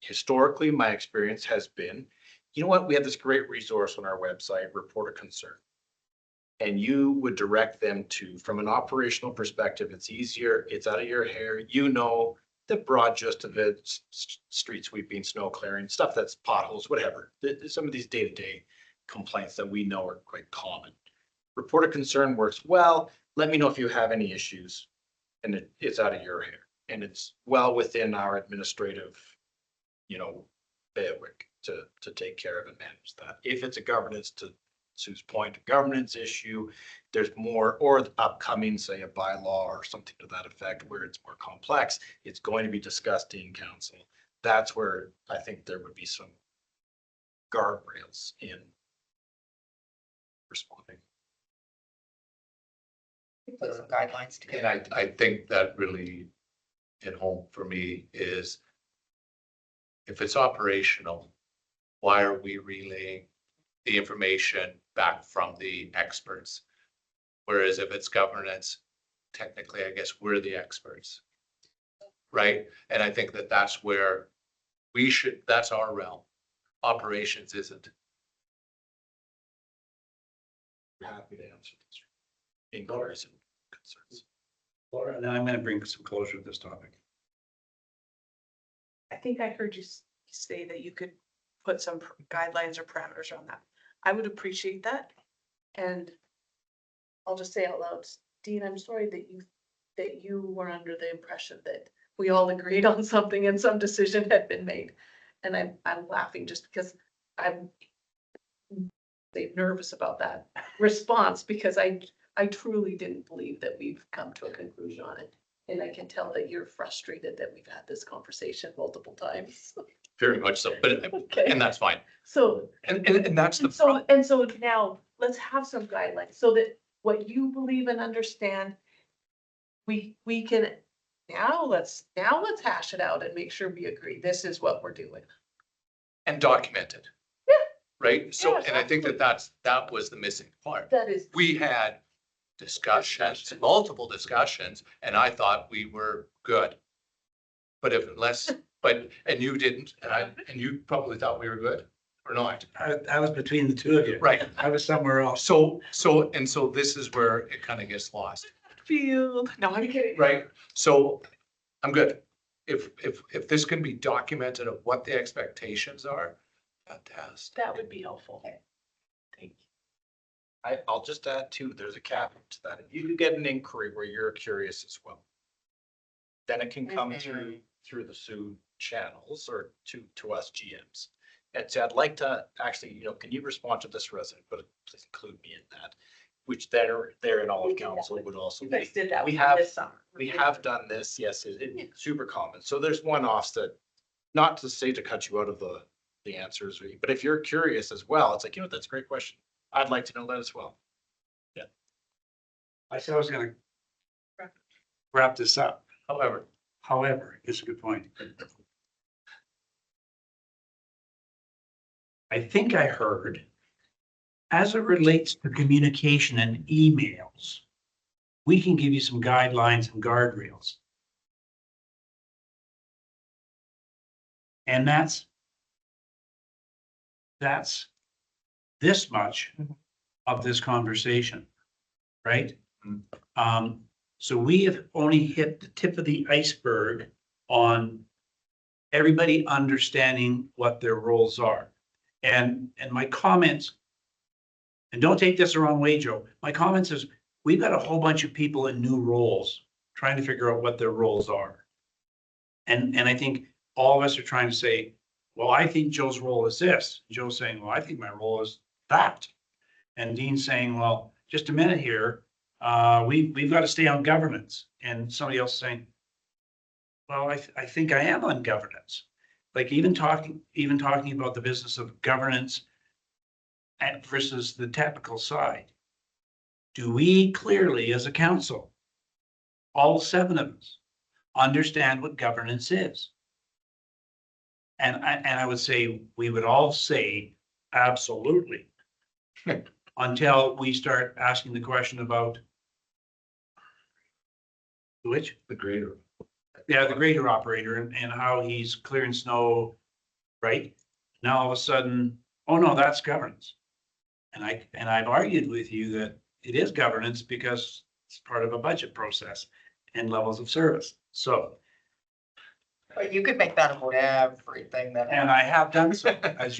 historically, my experience has been, you know what, we have this great resource on our website, report a concern. and you would direct them to, from an operational perspective, it's easier, it's out of your hair, you know, the broad gist of it, street sweeping, snow clearing, stuff that's potholes, whatever. Some of these day-to-day complaints that we know are quite common. Report of concern works well. Let me know if you have any issues, and it's out of your hair, and it's well within our administrative, you know, bailiwick to take care of and manage that. If it's a governance, to Sue's point, a governance issue, there's more, or the upcoming, say, a bylaw or something to that effect, where it's more complex, it's going to be discussed in council. That's where I think there would be some guardrails in responding. Put some guidelines And together. I think that really hit home for me is if it's operational, why are we relaying the information back from the experts? Whereas if it's governance, technically, I guess we're the experts. Right? And I think that that's where we should, that's our realm. Operations isn't. Happy to answer those inquiries and concerns. Laura, now I'm gonna bring some closure to this topic. I think I heard you say that you could put some guidelines or parameters on that. I would appreciate that. And I'll just say out loud, Dean, I'm sorry that you were under the impression that we all agreed on something and some decision had been made. And I'm laughing just because I'm nervous about that response, because I truly didn't believe that we've come to a conclusion on it. And I can tell that you're frustrated that we've had this conversation multiple times. Very much so, but, Okay. and that's fine. So, And that's the and so, and so now let's have some guidelines so that what you believe and understand, we can, now let's hash it out and make sure we agree. This is what we're doing. and documented. Yeah. Right? So, Yes, and I think that that was the missing part. That is, We had discussions, multiple discussions, and I thought we were good. But and you didn't, and you probably thought we were good or not. I was between the two of you. Right. I was somewhere else. So this is where it kind of gets lost, field, no, I'm kidding. right? So I'm good. If this can be documented of what the expectations are, fantastic. That would be helpful. Thank you. I'll just add too, there's a caveat to that. If you do get an inquiry where you're curious as well, then it can come through the Sioux channels or to us GMs. And say, I'd like to actually, you know, can you respond to this resident, but please include me in that, which there in all We of did that council with- would also You be. guys did that We with have- this summer. We have done this, yes, it's super common. So there's one-offs that, not to say to cut you out of the answers, but if you're curious as well, it's like, you know, that's a great question. I'd like to know that as well. I said I was gonna wrap this up. However, It's a good point. I think I heard, as it relates to communication and emails, we can give you some guidelines and guardrails. And that's this much of this conversation, right? So we have only hit the tip of the iceberg on everybody understanding what their roles are. And my comments, and don't take this the wrong way, Joe, my comments is, we've got a whole bunch of people in new roles trying to figure out what their roles are. And I think all of us are trying to say, well, I think Joe's role is this. Joe's saying, well, I think my role is that. And Dean's saying, well, just a minute here, we've got to stay on governance. And somebody else saying, well, I think I am on governance. Like even talking about the business of governance versus the technical side. Do we clearly, as a council, all 7 of us, understand what governance is? And I would say, we would all say, absolutely. Until we start asking the question about which? the greater. Yeah, the grader operator and how he's clearing snow, right? Now all of a sudden, oh no, that's governance. And I've argued with you that it is governance because it's part of a budget process and levels of service. So, But you could make that about everything that. and I have done so, as you